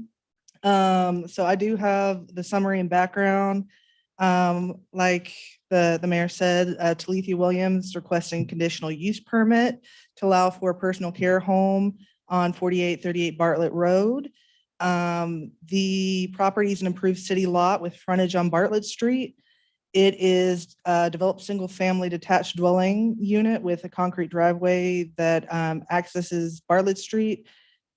So I do have the summary and background. Like the mayor said, Talithia Williams requesting conditional use permit to allow for a personal care home on 4838 Bartlett Road. The property is an improved city lot with frontage on Bartlett Street. It is a developed single-family detached dwelling unit with a concrete driveway that accesses Bartlett Street.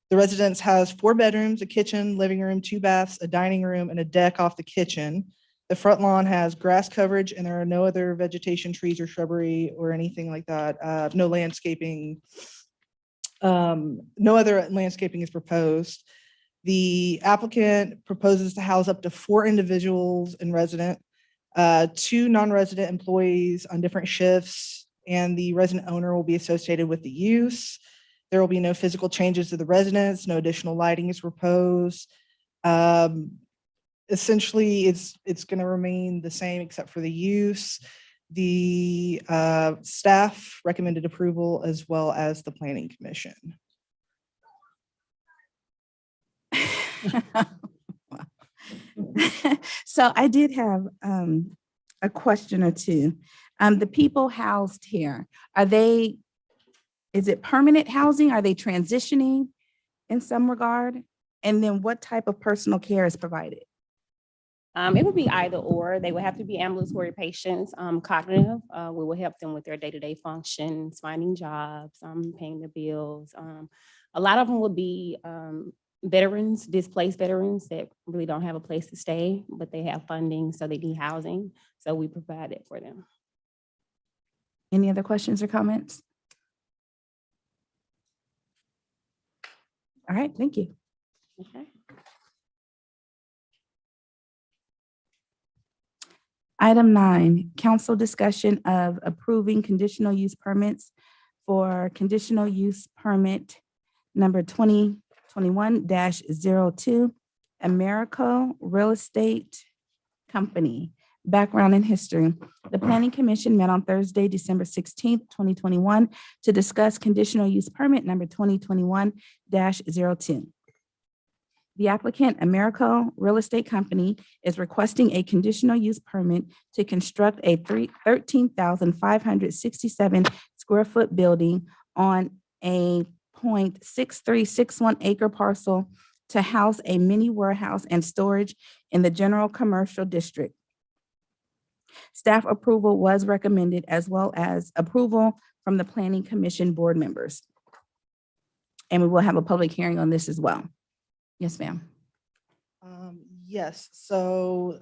The residence has 4 bedrooms, a kitchen, living room, 2 baths, a dining room, and a deck off the kitchen. The front lawn has grass coverage, and there are no other vegetation, trees, or shrubbery, or anything like that. No landscaping. No other landscaping is proposed. The applicant proposes to house up to 4 individuals and resident. 2 non-resident employees on different shifts, and the resident owner will be associated with the use. There will be no physical changes to the residence, no additional lighting is proposed. Essentially, it's going to remain the same except for the use. The staff recommended approval as well as the Planning Commission. So I did have a question or two. The people housed here, is it permanent housing? Are they transitioning in some regard? And then what type of personal care is provided? It would be either or. They would have to be ambulatory patients, cognitive. We will help them with their day-to-day functions, finding jobs, paying their bills. A lot of them would be veterans, displaced veterans that really don't have a place to stay, but they have funding, so they need housing. So we provide it for them. Any other questions or comments? All right, thank you. Okay. Item 9, council discussion of approving conditional use permits for conditional use permit number 2021-02, Americo Real Estate Company. Background and history. The Planning Commission met on Thursday, December 16th, 2021, to discuss conditional use permit number 2021-02. The applicant, Americo Real Estate Company, is requesting a conditional use permit to construct a 13,567 square foot building on a 0.6361 acre parcel to house a mini warehouse and storage in the general commercial district. Staff approval was recommended, as well as approval from the Planning Commission board members. And we will have a public hearing on this as well. Yes, ma'am. Yes, so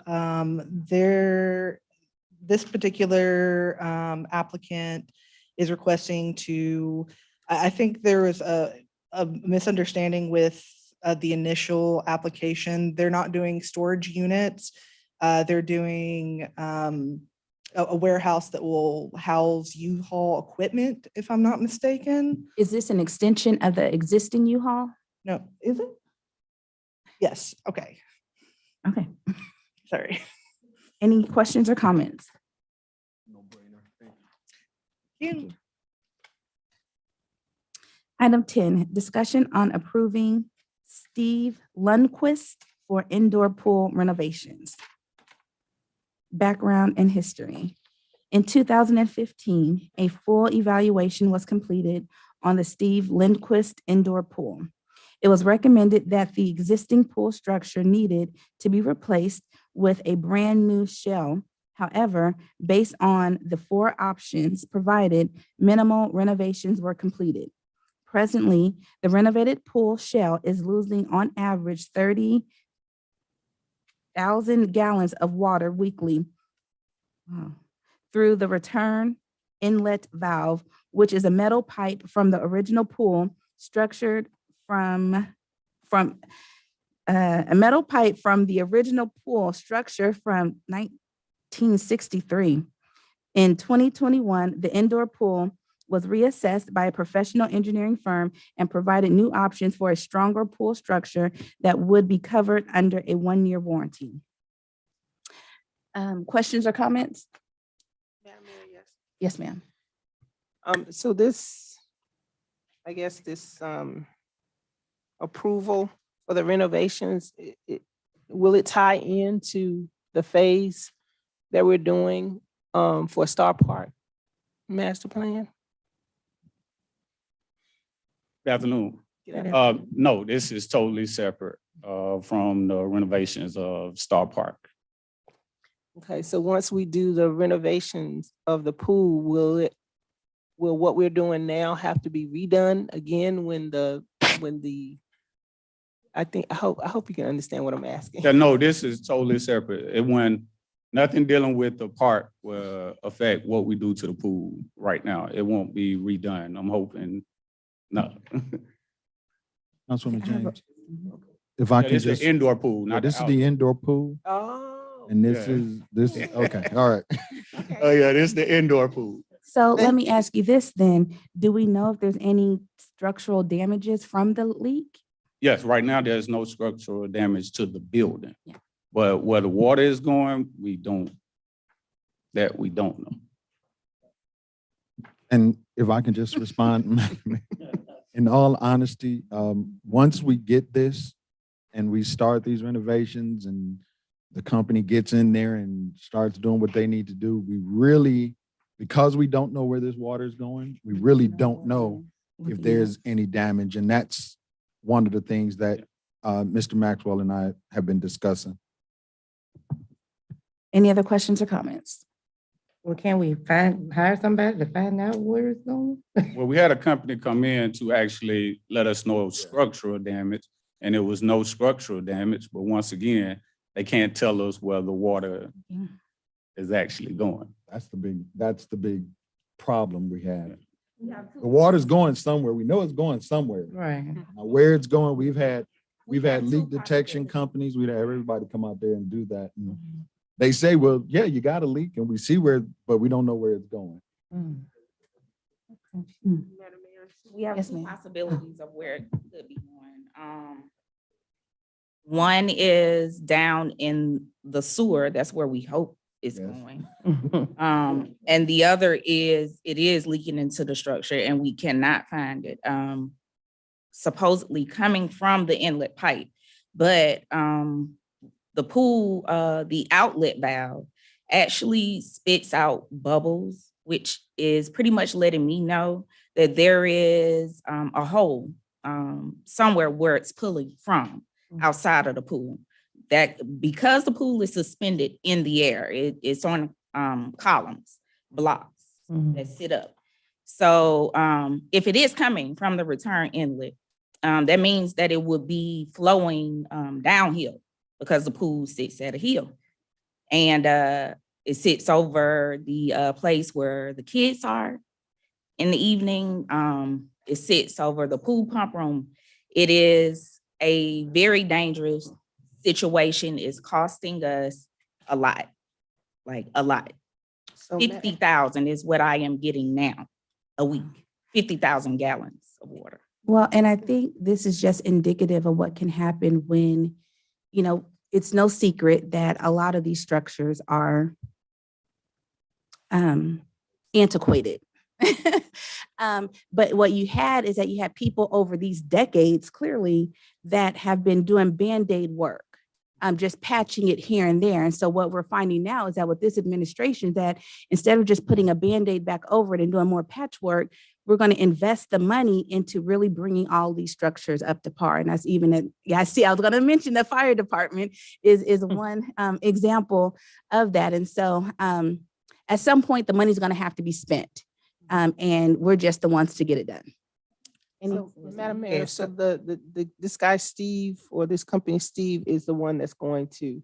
this particular applicant is requesting to, I think there was a misunderstanding with the initial application. They're not doing storage units. They're doing a warehouse that will house U-Haul equipment, if I'm not mistaken. Is this an extension of the existing U-Haul? No, is it? Yes, okay. Okay. Sorry. Any questions or comments? You. Item 10, discussion on approving Steve Lundqvist for indoor pool renovations. background, and history. In 2015, a full evaluation was completed on the Steve Lundqvist indoor pool. It was recommended that the existing pool structure needed to be replaced with a brand-new shell. However, based on the 4 options provided, minimal renovations were completed. Presently, the renovated pool shell is losing on average 30,000 gallons of water weekly through the return inlet valve, which is a metal pipe from the original pool structured from a metal pipe from the original pool structure from 1963. In 2021, the indoor pool was reassessed by a professional engineering firm and provided new options for a stronger pool structure that would be covered under a 1-year warranty. Questions or comments? Yes, ma'am. So this, I guess this approval for the renovations, will it tie into the phase that we're doing for Star Park master plan? Good afternoon. No, this is totally separate from the renovations of Star Park. Okay, so once we do the renovations of the pool, will what we're doing now have to be redone again I hope you can understand what I'm asking. Yeah, no, this is totally separate. It went, nothing dealing with the park will affect what we do to the pool right now. It won't be redone. I'm hoping, no. Councilwoman James, if I Yeah, can this is just. the indoor pool, not the This is the indoor pool, Oh. and this Yeah. is, okay, all right. Oh, yeah, this is the indoor pool. So let me ask you this then. Do we know if there's any structural damages from the leak? Yes, right now, there's no structural damage to the building. Yeah. But where the water is going, we don't know. And if I can just respond, in all honesty, once we get this and we start these renovations and the company gets in there and starts doing what they need to do, we really, because we don't know where this water is going, we really don't know if there's any damage. And that's one of the things that Mr. Maxwell and I have been discussing. Any other questions or comments? Well, can we hire somebody to find out where it's going? Well, we had a company come in to actually let us know structural damage, and it was no structural damage. But once again, they can't tell us where the water is actually going. That's the big problem we have. The water's going somewhere. We know it's going somewhere. Right. Now, where it's going, we've had leak detection companies. We'd have everybody come out there and do that. And they say, well, yeah, you got a leak and we see where, but we don't know where it's going. We have Yes, two ma'am. possibilities of where it could be going. One is down in the sewer. That's where we hope it's going. And the other is, it is leaking into the structure and we cannot find it. Supposedly coming from the inlet pipe, but the pool, the outlet valve actually spits out bubbles, which is pretty much letting me know that there is a hole somewhere where it's pulling from outside of the pool. That because the pool is suspended in the air, it's on columns, blocks that sit up. So if it is coming from the return inlet, that means that it would be flowing downhill because the pool sits at a hill. And it sits over the place where the kids are in the evening. It sits over the pool pump room. It is a very dangerous situation. Is costing us a lot, like a lot. So 50,000 is what I am getting now a week, 50,000 gallons of water. Well, and I think this is just indicative of what can happen when, it's no secret that a lot of these structures are antiquated. But what you had is that you had people over these decades, clearly, that have been doing Band-Aid work. just patching it here and there. And so what we're finding now is that with this administration, that instead of just putting a Band-Aid back over it and doing more patchwork, we're going to invest the money into really bringing all these structures up to par. And that's even, I was going to mention the fire department is one example of that. And so at some point, the money's going to have to be spent. And we're just the ones to get it done. So, Madam Mayor, so this guy, Steve, or this company, Steve, is the one that's going to.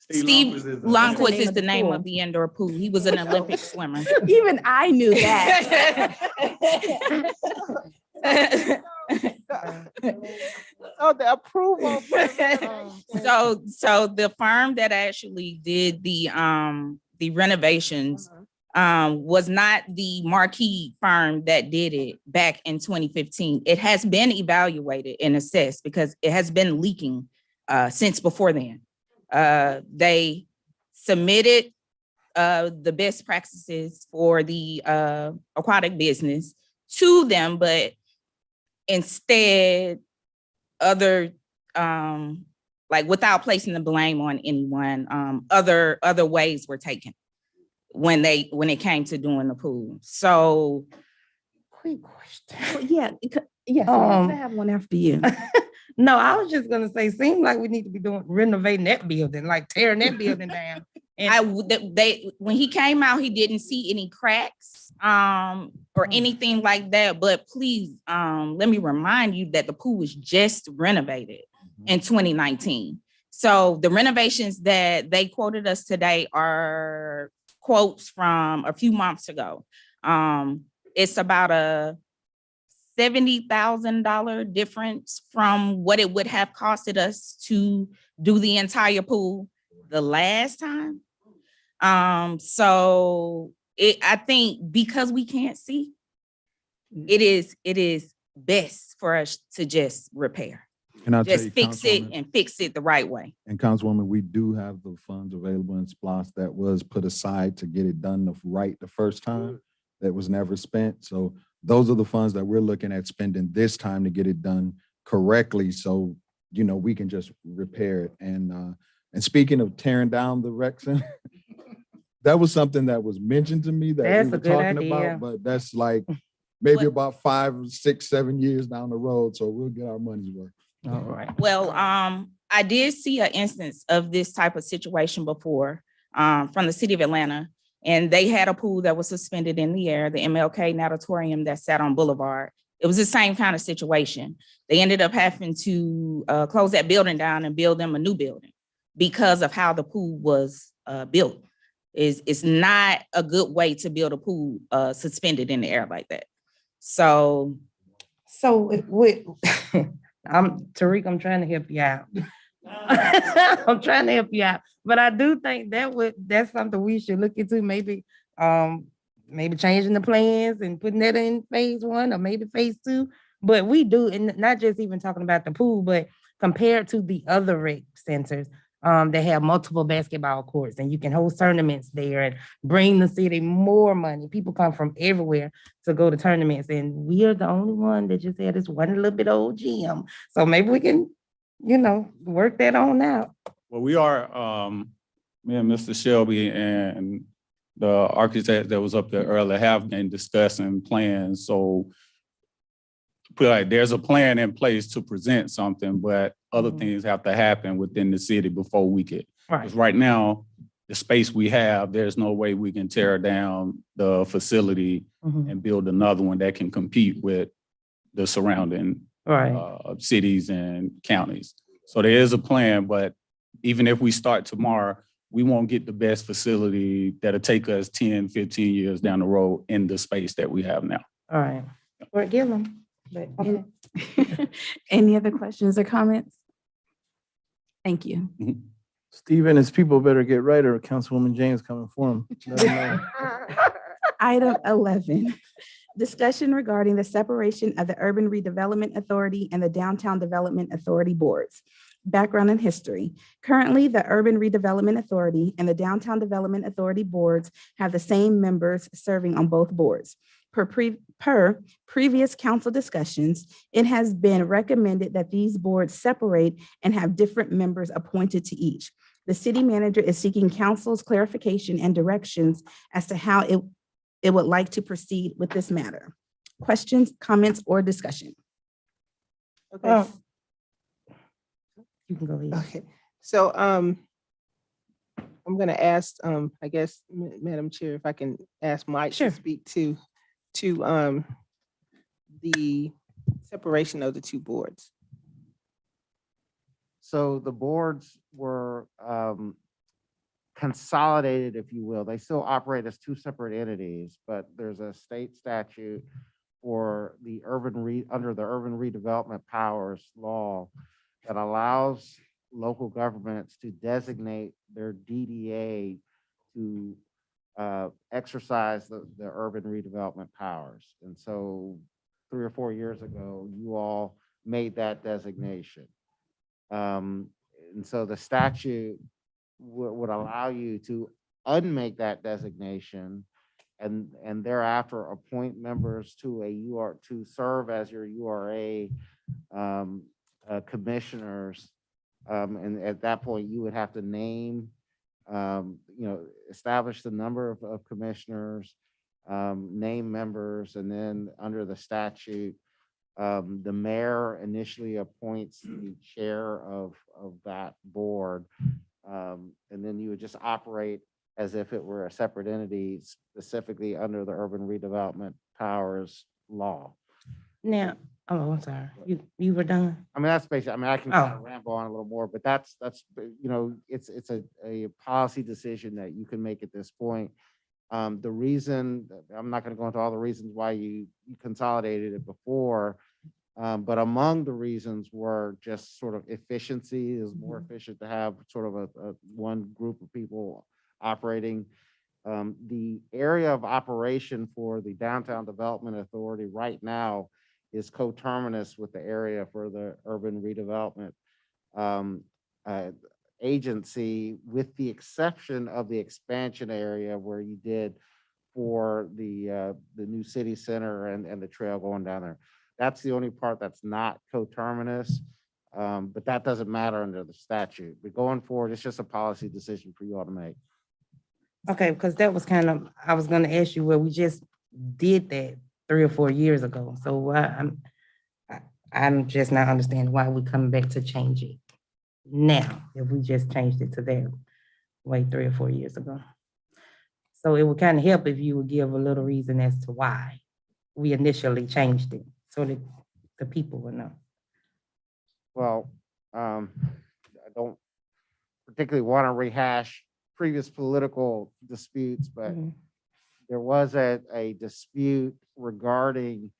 Steve Lundqvist is the name of the indoor pool. He was an Olympic swimmer. Even I knew that. Oh, the approval. So the firm that actually did the renovations was not the marquee firm that did it back in 2015. It has been evaluated and assessed because it has been leaking since before then. They submitted the best practices for the aquatic business to them, but instead other like without placing the blame on anyone, other ways were taken when it came to doing the pool. So Quick question. Yes, I have one after you. No, I was just gonna say, seems like we need to be renovating that building, like tearing that building down. And when he came out, he didn't see any cracks or anything like that. But please, let me remind you that the pool was just renovated in 2019. So the renovations that they quoted us today are quotes from a few months ago. It's about a $70,000 difference from what it would have costed us to do the entire pool the last time. So I think because we can't see, it is best for us to just repair. And I'll Just fix it and fix it the right way. And Councilwoman, we do have the funds available in SPOS that was put aside to get it done the first time. That was never spent. So those are the funds that we're looking at spending this time to get it done correctly. So, we can just repair it. And speaking of tearing down the rec center, that was something that was mentioned to me that That's we were a good talking idea. about, but that's like maybe about 5, 6, 7 years down the road. So we'll get our money's worth. all right. Well, I did see an instance of this type of situation before from the city of Atlanta, and they had a pool that was suspended in the air, the MLK Natatorium that sat on Boulevard. It was the same kind of situation. They ended up having to close that building down and build them a new building because of how the pool was built. It's not a good way to build a pool suspended in the air like that. So Tariq, I'm trying to help you out. I'm trying to help you out, but I do think that's something we should look into. Maybe changing the plans and putting that in phase 1 or maybe phase 2. But we do, and not just even talking about the pool, but compared to the other rec centers, they have multiple basketball courts and you can host tournaments there and bring the city more money. People come from everywhere to go to tournaments, and we are the only one that just had this one little bit old gym. So maybe we can, work that on out. Well, we are, me and Mr. Shelby and the architect that was up there earlier have been discussing plans. So there's a plan in place to present something, but other things have to happen within the city before we could. Because right now, the space we have, there's no way we can tear down the facility and build another one that can compete with the surrounding cities and counties. So there is a plan, but even if we start tomorrow, we won't get the best facility that'll take us 10, 15 years down the road in the space that we have now. All right. Or give them. Any other questions or comments? Thank you. Steve and his people better get right, or Councilwoman James coming for him. Item 11, discussion regarding the separation of the Urban Redevelopment Authority and the Downtown Development Authority boards. Background and history. Currently, the Urban Redevelopment Authority and the Downtown Development Authority boards have the same members serving on both boards. per previous council discussions, it has been recommended that these boards separate and have different members appointed to each. The city manager is seeking council's clarification and directions as to how it would like to proceed with this matter. Questions, comments, or discussion? Okay, You can go ahead. okay. So, I'm gonna ask, I guess, Madam Chair, if I can ask Mike Sure. to speak to the separation of the two boards. So the boards were consolidated, if you will. They still operate as two separate entities, but there's a state statute for the under the urban redevelopment powers law that allows local governments to designate their DDA to exercise the urban redevelopment powers. And so 3 or 4 years ago, you all made that designation. And so the statute would allow you to unmake that designation and thereafter appoint members to to serve as your URA commissioners. And at that point, you would have to name, establish the number of commissioners, name members, and then under the statute, the mayor initially appoints the chair of that board. And then you would just operate as if it were a separate entity, specifically under the urban redevelopment powers law. Now, oh, I'm sorry, you were done? I mean, that's basically, I mean, I can kind of ramble on a little more, but that's, it's a policy decision that you can make at this point. The reason, I'm not going to go into all the reasons why you consolidated it before, but among the reasons were just sort of efficiency. Is more efficient to have sort of a one group of people operating. The area of operation for the Downtown Development Authority right now is coterminous with the area for the urban redevelopment agency, with the exception of the expansion area where you did for the new city center and the trail going down there. That's the only part that's not coterminous, but that doesn't matter under the statute. But going forward, it's just a policy decision for you all to make. Okay, because that was kind of, I was gonna ask you where we just did that 3 or 4 years ago. So why I'm just not understanding why we coming back to change it now, if we just changed it to that way 3 or 4 years ago. So it would kind of help if you would give a little reason as to why we initially changed it, so that the people would know. Well, I don't particularly want to rehash previous political disputes, but there was a dispute regarding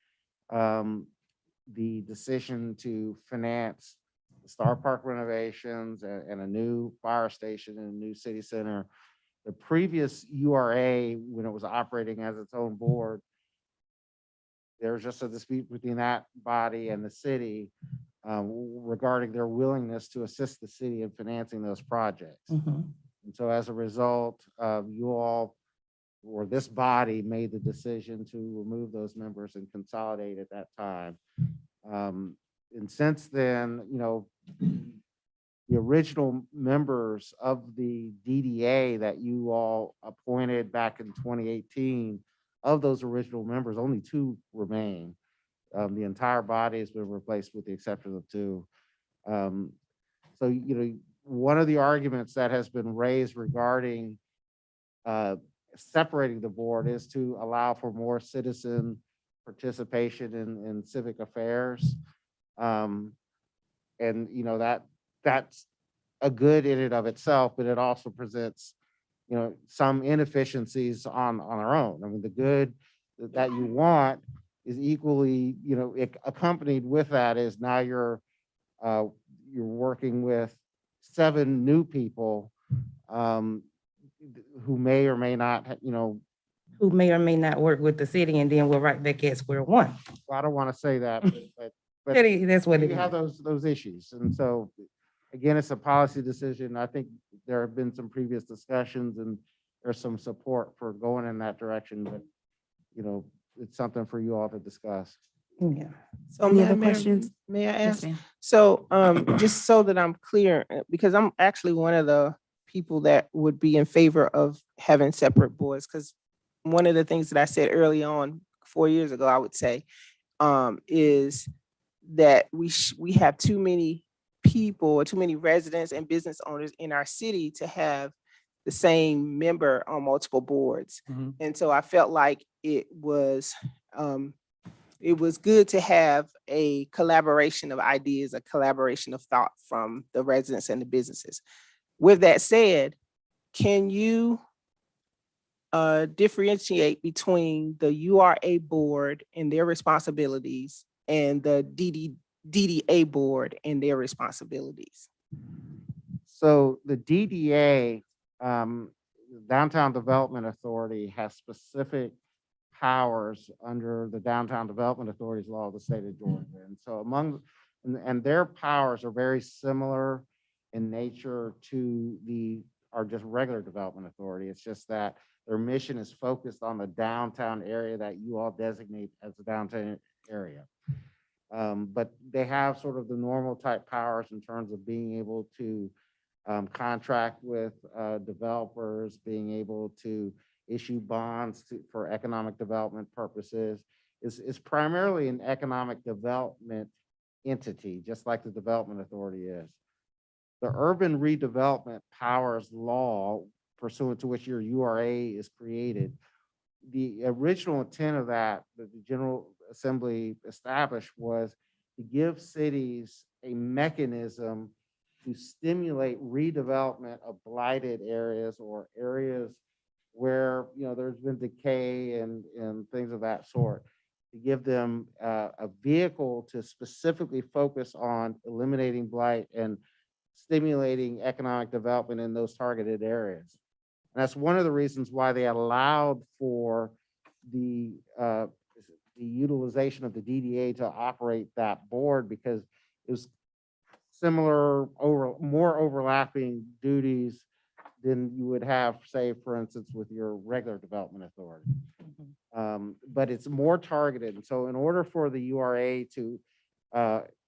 the decision to finance the Star Park renovations and a new fire station and a new city center. The previous URA, when it was operating as its own board, there was just a dispute between that body and the city regarding their willingness to assist the city in financing those projects. And so as a result, you all, or this body, made the decision to remove those members and consolidate at that time. And since then, the original members of the DDA that you all appointed back in 2018, of those original members, only 2 remain. The entire body has been replaced with the exception of 2. So, one of the arguments that has been raised regarding separating the board is to allow for more citizen participation in civic affairs. And that's a good in and of itself, but it also presents, some inefficiencies on our own. I mean, the good that you want is equally, accompanied with that is now you're working with 7 new people who may or may not, Who may or may not work with the city, and then we're right back at square one. well, I don't want to say that, but That's what it you is. have those issues. And so, again, it's a policy decision. I think there have been some previous discussions and there's some support for going in that direction, but, it's something for you all to discuss. Yeah. So Any other Madam Mayor, questions? may I Yes, ask? ma'am. So, just so that I'm clear, because I'm actually one of the people that would be in favor of having separate boards, because one of the things that I said early on, 4 years ago, I would say, is that we have too many people, or too many residents and business owners in our city to have the same member on multiple boards. And so I felt like it was good to have a collaboration of ideas, a collaboration of thought from the residents and the businesses. With that said, can you differentiate between the URA board and their responsibilities and the DDA board and their responsibilities? So the DDA, Downtown Development Authority, has specific powers under the Downtown Development Authority's law of the state of Georgia. And so and their powers are very similar in nature to our just regular development authority. It's just that their mission is focused on the downtown area that you all designate as the downtown area. But they have sort of the normal type powers in terms of being able to contract with developers, being able to issue bonds for economic development purposes. Is primarily an economic development entity, just like the Development Authority is. The Urban Redevelopment Powers Law, pursuant to which your URA is created, the original intent of that the General Assembly established was to give cities a mechanism to stimulate redevelopment of blighted areas or areas where there's been decay and things of that sort, to give them a vehicle to specifically focus on eliminating blight and stimulating economic development in those targeted areas. And that's one of the reasons why they allowed for the utilization of the DDA to operate that board, because it was more overlapping duties than you would have, say, for instance, with your regular development authority. But it's more targeted. And so in order for the URA to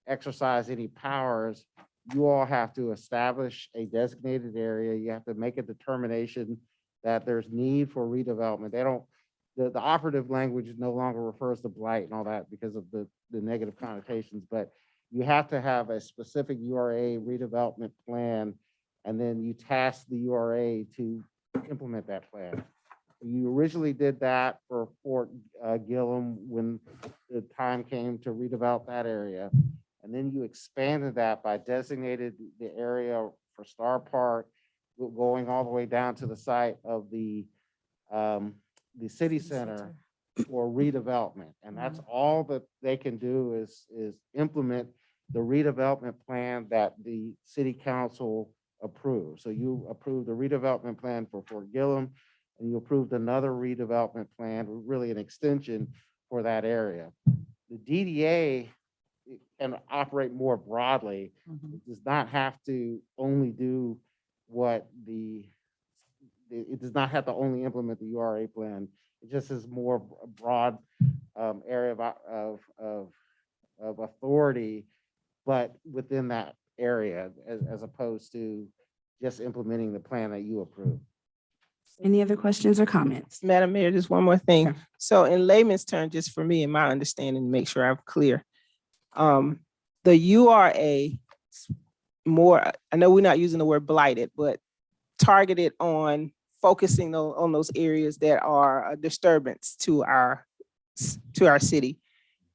exercise any powers, you all have to establish a designated area. You have to make a determination that there's need for redevelopment. The operative language no longer refers to blight and all that because of the negative connotations, but you have to have a specific URA redevelopment plan, and then you task the URA to implement that plan. You originally did that for Fort Gillum when the time came to redevelop that area. And then you expanded that by designated the area for Star Park, going all the way down to the site of the city center for redevelopment. And that's all that they can do is implement the redevelopment plan that the city council approved. So you approved the redevelopment plan for Fort Gillum, and you approved another redevelopment plan, really an extension for that area. The DDA can operate more broadly. It does not have to only do it does not have to only implement the URA plan. It just is more broad area of authority, but within that area, as opposed to just implementing the plan that you approve. Any other questions or comments? Madam Mayor, just one more thing. So in layman's terms, just for me and my understanding, to make sure I'm clear, the URA more, I know we're not using the word blighted, but targeted on focusing on those areas that are a disturbance to our city.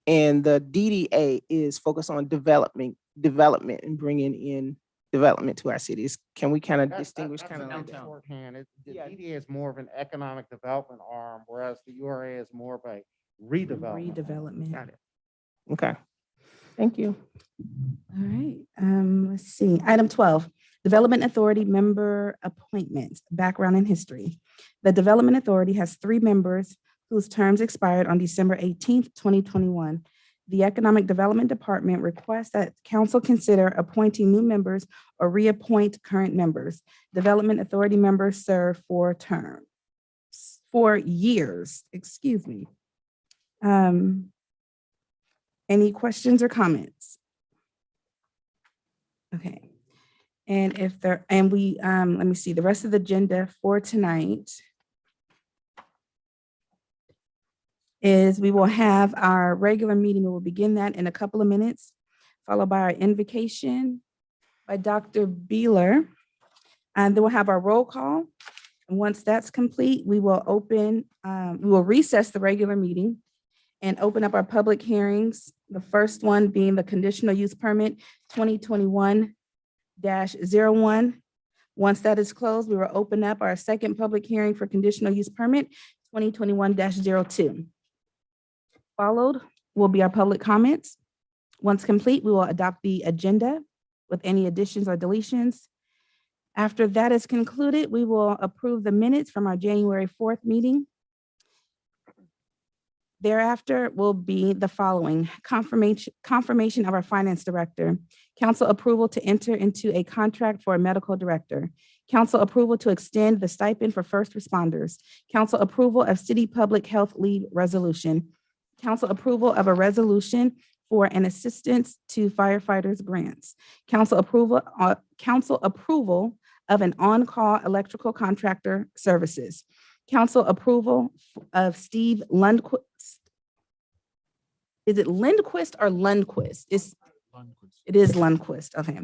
And the DDA is focused on development and bringing in development to our cities. Can we kind of distinguish kind of That's shorthand. The DDA is more of an economic development arm, whereas the URA is more of a redevelopment. Redevelopment. Got it. Okay. Thank you. All right, let's see. Item 12, Development Authority member appointments, background and history. The Development Authority has 3 members whose terms expired on December 18th, 2021. The Economic Development Department requests that council consider appointing new members or reappoint current members. Development Authority members serve 4 years, excuse me. Any questions or comments? Okay. And if there, and we, let me see, the rest of the agenda for tonight is we will have our regular meeting. We will begin that in a couple of minutes, followed by our invocation by Dr. Beeler. And then we'll have our roll call. And once that's complete, we will recess the regular meeting and open up our public hearings. The first one being the conditional use permit 2021-01. Once that is closed, we will open up our second public hearing for conditional use permit 2021-02. Followed will be our public comments. Once complete, we will adopt the agenda with any additions or deletions. After that is concluded, we will approve the minutes from our January 4th meeting. Thereafter will be the following: confirmation of our finance director, council approval to enter into a contract for a medical director, council approval to extend the stipend for first responders, council approval of city public health leave resolution, council approval of a resolution for an assistance to firefighters grants, council approval of an on-call electrical contractor services, council approval of Steve Lundqvist. Is it Lundqvist or Lundqvist? It is Lundqvist, okay.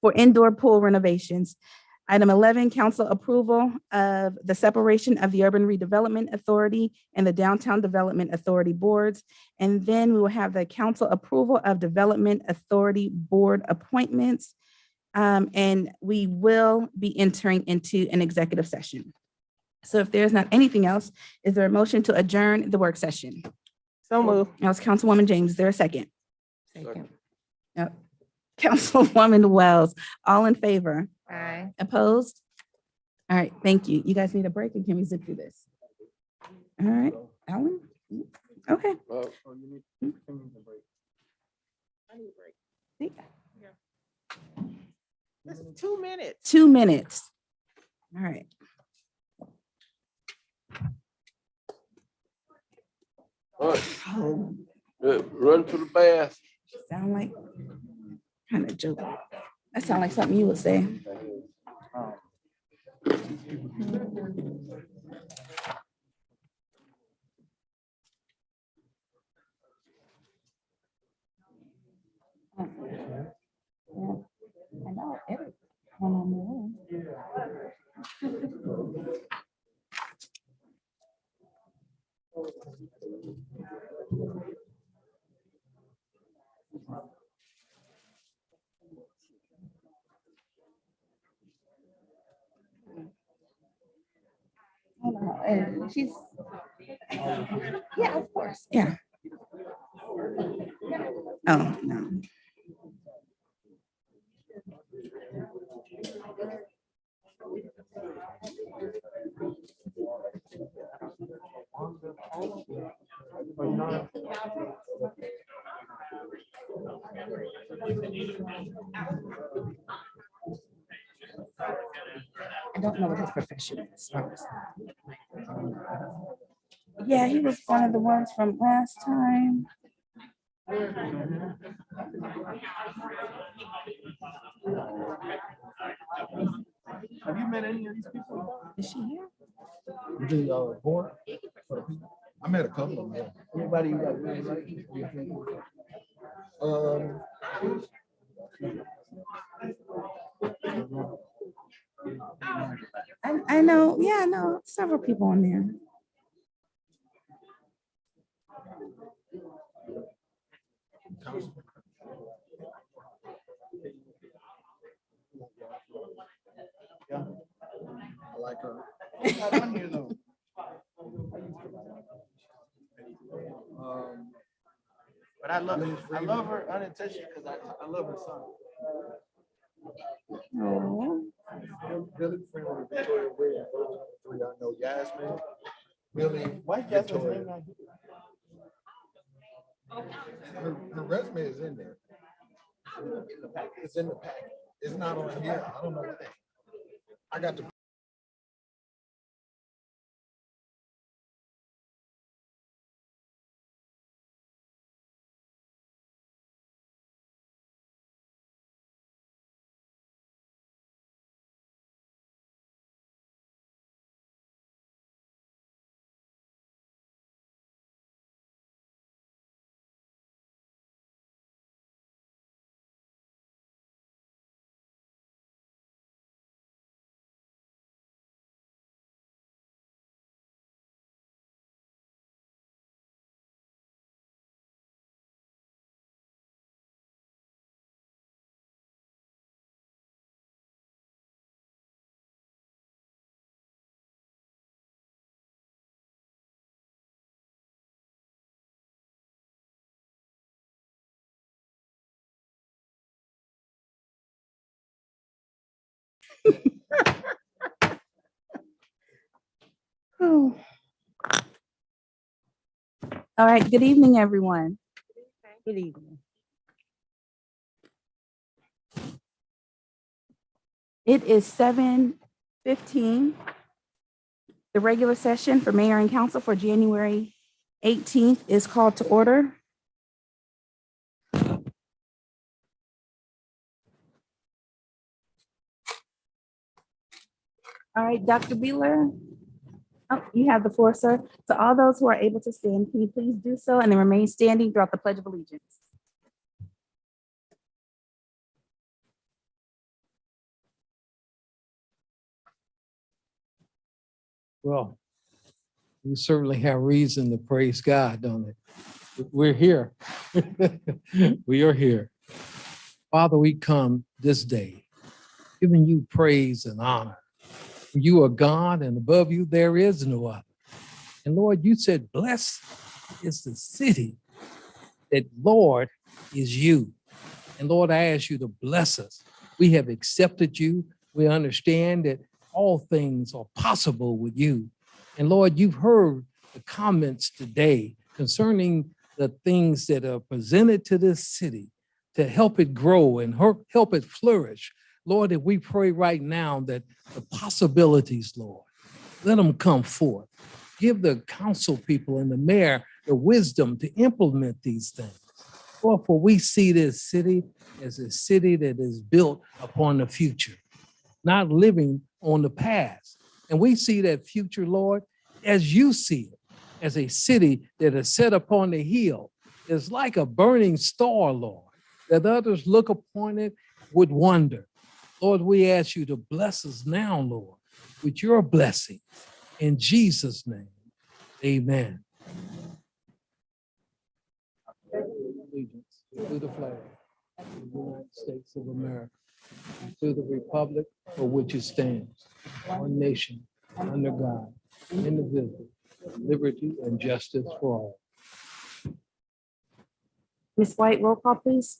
For indoor pool renovations. Item 11, council approval of the separation of the Urban Redevelopment Authority and the Downtown Development Authority boards. And then we will have the council approval of Development Authority board appointments. And we will be entering into an executive session. So if there's not anything else, is there a motion to adjourn the work session? So moved. That was Councilwoman James. Is there a second? Second. Yep. Councilwoman Wells, all in favor? Aye. Opposed? All right, thank you. You guys need a break, and can we zip through this? All right, Alan? Okay. This is 2 minutes. 2 minutes. All right. All right, Oh, run to the bath. sound like kind of joke. That sound like something you would say. I know, everyone on the room. She's, yeah, of course, yeah. Oh, no. I don't know what his profession is. Yeah, he was one of the ones from last time. Have you met any of these people? Is she here? The board? I met a couple of them. Anybody you got really like? I know, yeah, I know several people on there. Yeah, I like her. But I love her unintentionally because I love her son. Oh. Really friendly with Victoria Williams. Those are the three I know. Yasmin, Willie, Why Jasmine's Victoria. name not here? Her resume is in there. It's in the packet. It's not on here. I don't know what. I got the Oh. All right, good evening, everyone. Good evening. It is 7:15. The regular session for mayor and council for January 18th is called to order. All right, Dr. Beeler. Oh, you have the floor, sir. So all those who are able to stand, can you please do so and then remain standing throughout the Pledge of Allegiance? Well, we certainly have reason to praise God, don't it? We're here. We are here. Father, we come this day giving you praise and honor. You are God, and above you there is no other. And Lord, you said, blessed is the city that Lord is you. And Lord, I ask you to bless us. We have accepted you. We understand that all things are possible with you. And Lord, you've heard the comments today concerning the things that are presented to this city to help it grow and help it flourish. Lord, that we pray right now that the possibilities, Lord, let them come forth. Give the council people and the mayor the wisdom to implement these things. Lord, for we see this city as a city that is built upon the future, not living on the past. And we see that future, Lord, as you see it, as a city that is set upon the hill. It's like a burning star, Lord, that others look upon it with wonder. Lord, we ask you to bless us now, Lord, with your blessing. In Jesus' name, amen. Allegiance to the flag of the United States of America, and to the republic for which it stands, one nation, under God, indivisible, with liberty and justice for all. Ms. White, roll call, please.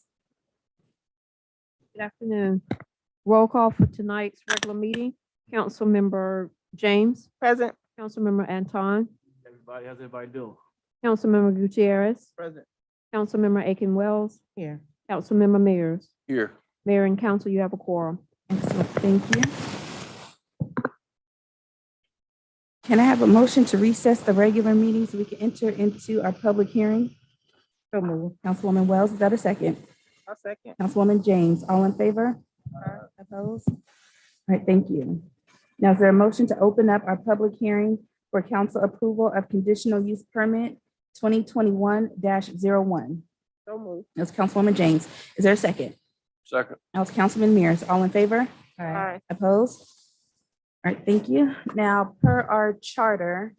Good afternoon. Roll call for tonight's regular meeting. Councilmember James. Present. Councilmember Anton. Everybody, how's everybody doing? Councilmember Gutierrez. Present. Councilmember Aiken Wells. Here. Councilmember Mears. Here. Mayor and council, you have a quorum. Excellent, thank you. Can I have a motion to recess the regular meeting so we can enter into our public hearing? So moved. Councilwoman Wells, is that a second? I'll second. Councilwoman James, all in favor? Opposed? All right, thank you. Now, is there a motion to open up our public hearing for council approval of conditional use permit 2021-01? So moved. That's Councilwoman James. Is there a second? Second. That was Councilman Mears. All in favor? Aye. Opposed? All right, thank you. Now, per our charter,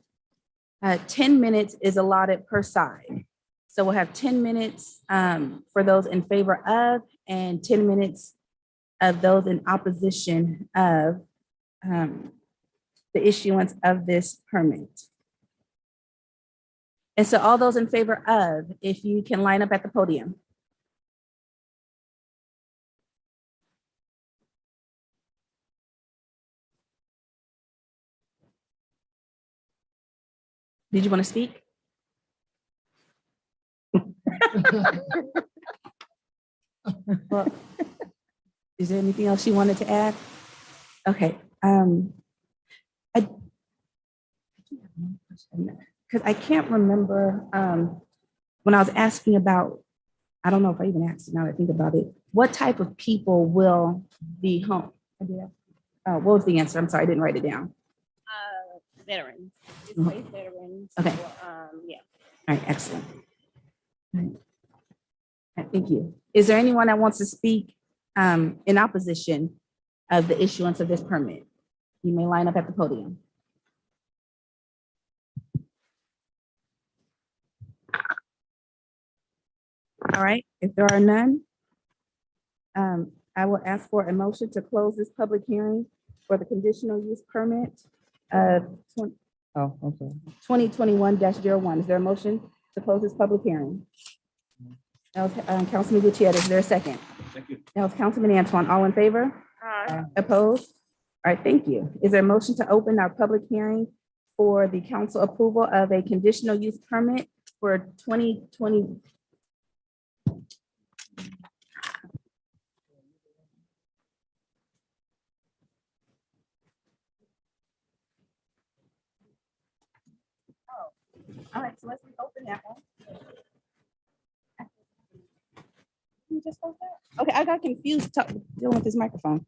10 minutes is allotted per side. So we'll have 10 minutes for those in favor of and 10 minutes of those in opposition of the issuance of this permit. And so all those in favor of, if you can line up at the podium. Did you want to speak? Well, is there anything else you wanted to add? Okay. Because I can't remember when I was asking about, I don't know if I even asked it now that I think about it, what type of people will be home? What was the answer? I'm sorry, I didn't write it down. Veterans, displaced veterans. Okay. Yeah. All right, excellent. All right. All right, thank you. Is there anyone that wants to speak in opposition of the issuance of this permit? You may line up at the podium. All right, if there are none, I will ask for a motion to close this public hearing for the conditional use permit of 2021-01. Is there a motion to close this public hearing? That was Councilman Gutierrez. Is there a second? Thank you. That was Councilman Antoine. All in favor? Aye. Opposed? right, thank you. Is there a motion to open our public hearing for the council approval of a conditional use permit for 2020? All right, so let's reopen that one. You just close that? Okay, I got confused dealing with this microphone.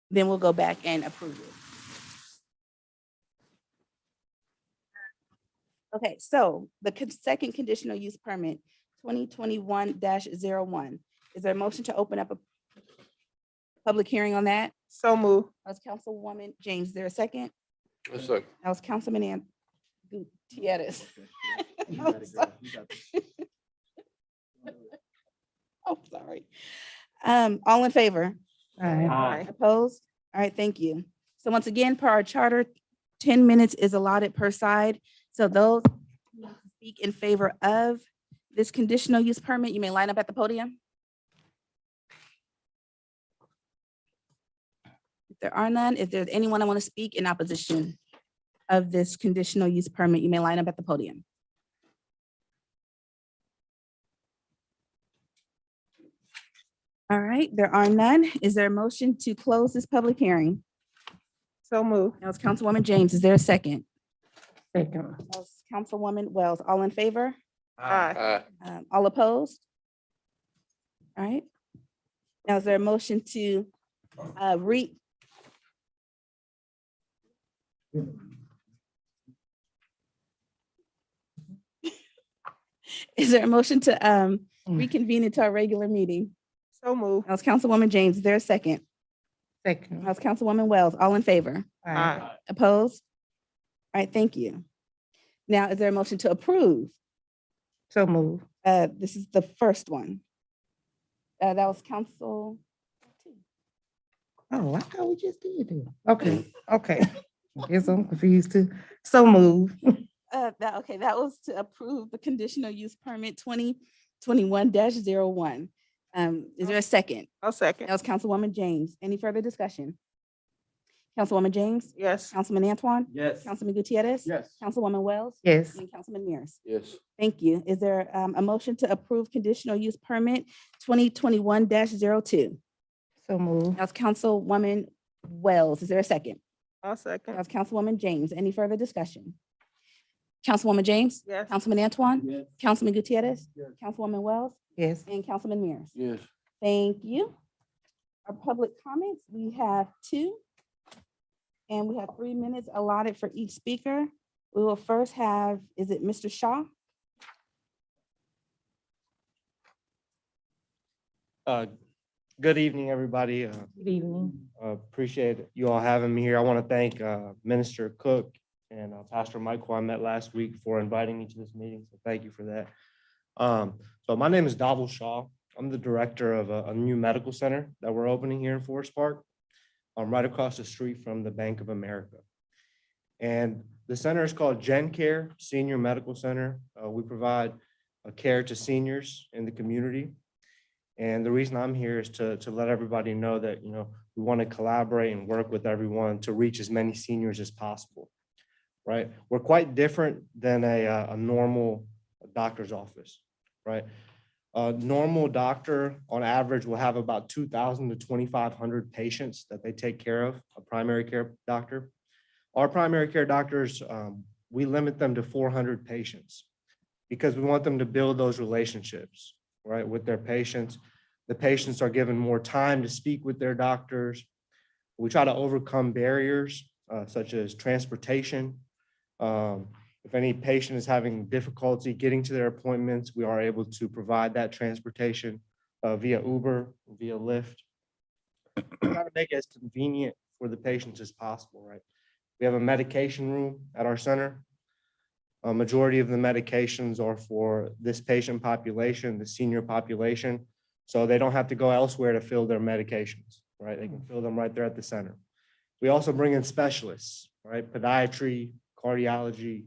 Then we'll go back and approve it. Okay, so the second conditional use permit, 2021-01. Is there a motion to open up a public hearing on that? So move. That was Councilwoman James. Is there a second? A second. That was Councilman Gutierrez. Oh, sorry. All in favor? Aye. Opposed? All right, thank you. So once again, per our charter, 10 minutes is allotted per side. So those who want to speak in favor of this conditional use permit, you may line up at the podium. If there are none, if there's anyone I want to speak in opposition of this conditional use permit, you may line up at the podium. All right, there are none. Is there a motion to close this public hearing? So move. That was Councilwoman James. Is there a second? Second. That was Councilwoman Wells. All in favor? Aye. All opposed? All right. Now, is there a motion to is there a motion to reconvene into our regular meeting? So move. That was Councilwoman James. Is there a second? Second. That was Councilwoman Wells. All in favor? Aye. Opposed? All right, thank you. Now, is there a motion to approve? So move. This is the first one. That was Council. Oh, I thought we just did it. Okay, okay. Guess I'm confused too. So move. That was to approve the conditional use permit 2021-01. Is there a second? I'll second. That was Councilwoman James. Any further discussion? Councilwoman James? Yes. Councilman Antoine? Yes. Councilman Gutierrez? Yes. Councilwoman Wells? Yes. And Councilman Mears? Yes. Thank you. Is there a motion to approve conditional use permit 2021-02? So move. That was Councilwoman Wells. Is there a second? I'll That second. was Councilwoman James. Any further discussion? Councilwoman James? Yes. Councilman Antoine? Yes. Councilman Gutierrez? Councilwoman Wells? Yes. And Councilman Mears? Yes. Thank you. Our public comments, we have 2. And we have 3 minutes allotted for each speaker. We will first have, is it Mr. Shaw? Good evening, everybody. Good evening. Appreciate you all having me here. I want to thank Minister Cook and Pastor Mike, who I met last week, for inviting me to this meeting. So thank you for that. So my name is Davil Shaw. I'm the director of a new medical center that we're opening here in Forest Park. I'm right across the street from the Bank of America. And the center is called Gen Care Senior Medical Center. We provide care to seniors in the community. And the reason I'm here is to let everybody know that, we want to collaborate and work with everyone to reach as many seniors as possible, right? We're quite different than a normal doctor's office, right? A normal doctor on average will have about 2,000 to 2,500 patients that they take care of, a primary care doctor. Our primary care doctors, we limit them to 400 patients because we want them to build those relationships, right, with their patients. The patients are given more time to speak with their doctors. We try to overcome barriers such as transportation. If any patient is having difficulty getting to their appointments, we are able to provide that transportation via Uber, via Lyft. We try to make it as convenient for the patients as possible, right? We have a medication room at our center. A majority of the medications are for this patient population, the senior population, so they don't have to go elsewhere to fill their medications, right? They can fill them right there at the center. We also bring in specialists, right? Podiatry, cardiology,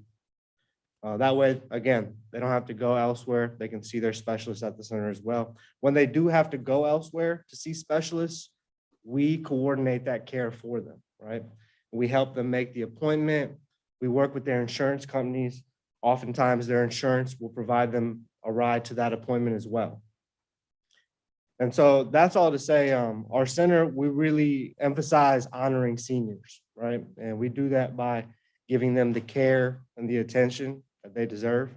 That way, again, they don't have to go elsewhere. They can see their specialists at the center as well. When they do have to go elsewhere to see specialists, we coordinate that care for them, right? We help them make the appointment. We work with their insurance companies. Oftentimes, their insurance will provide them a ride to that appointment as well. And so that's all to say, our center, we really emphasize honoring seniors, right? And we do that by giving them the care and the attention that they deserve.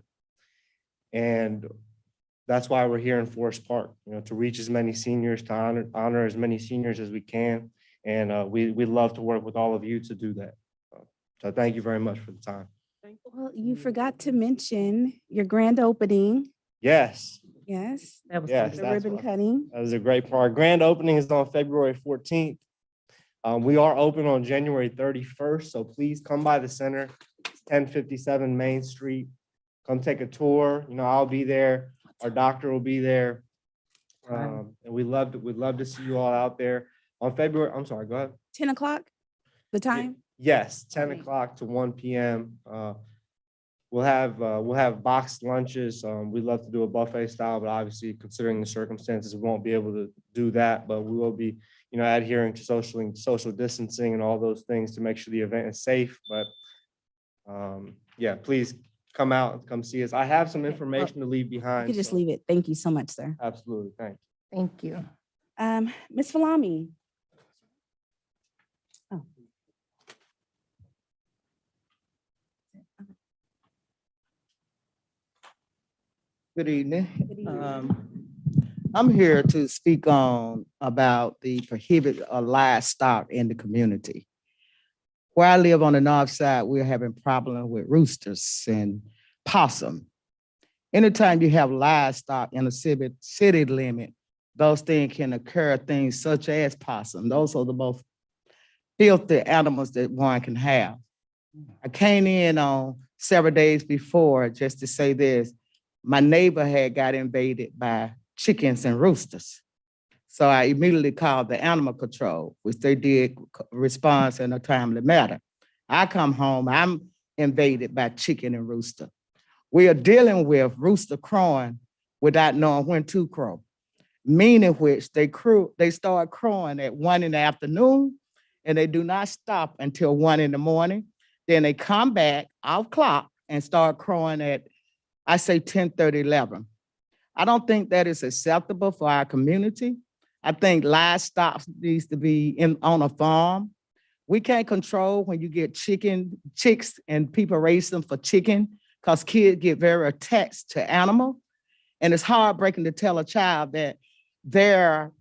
And that's why we're here in Forest Park, to reach as many seniors, to honor as many seniors as we can. And we'd love to work with all of you to do that. So thank you very much for the time. Well, you forgot to mention your grand opening. Yes. Yes. Yes, The that's ribbon what- cutting. That was a great part. Our grand opening is on February 14th. We are open on January 31st, so please come by the center. It's 1057 Main Street. Come take a tour. I'll be there. Our doctor will be there. And we'd love to see you all out there on February. I'm sorry, go ahead. 10 o'clock, the time? Yes, 10 Okay. o'clock to 1 p.m. We'll have boxed lunches. We'd love to do a buffet style, but obviously considering the circumstances, we won't be able to do that. But we will be, adhering to social distancing and all those things to make sure the event is safe. But yeah, please come out and come see us. I have some information to leave You behind. could just so- leave it. Thank you so much, sir. Absolutely. Thank you. Thank you. Ms. Falami. Oh. Good evening. Good evening. I'm here to speak on about the prohibit of livestock in the community. Where I live on the north side, we're having problems with roosters and possum. Anytime you have livestock in a city limit, those things can occur, things such as possum. Those are the most filthy animals that one can have. I came in on several days before just to say this. My neighbor had got invaded by chickens and roosters. So I immediately called the animal control, which they did respond in a timely manner. I come home, I'm invaded by chicken and rooster. We are dealing with rooster crowing without knowing when to crow, meaning which they start crowing at 1 in the afternoon and they do not stop until 1 in the morning. Then they come back off clock and start crowing at, I say 10:30, 11. I don't think that is acceptable for our community. I think livestock needs to be on a farm. We can't control when you get chicks and people raise them for chicken because kids get very attached to animal. And it's heartbreaking to tell a child that their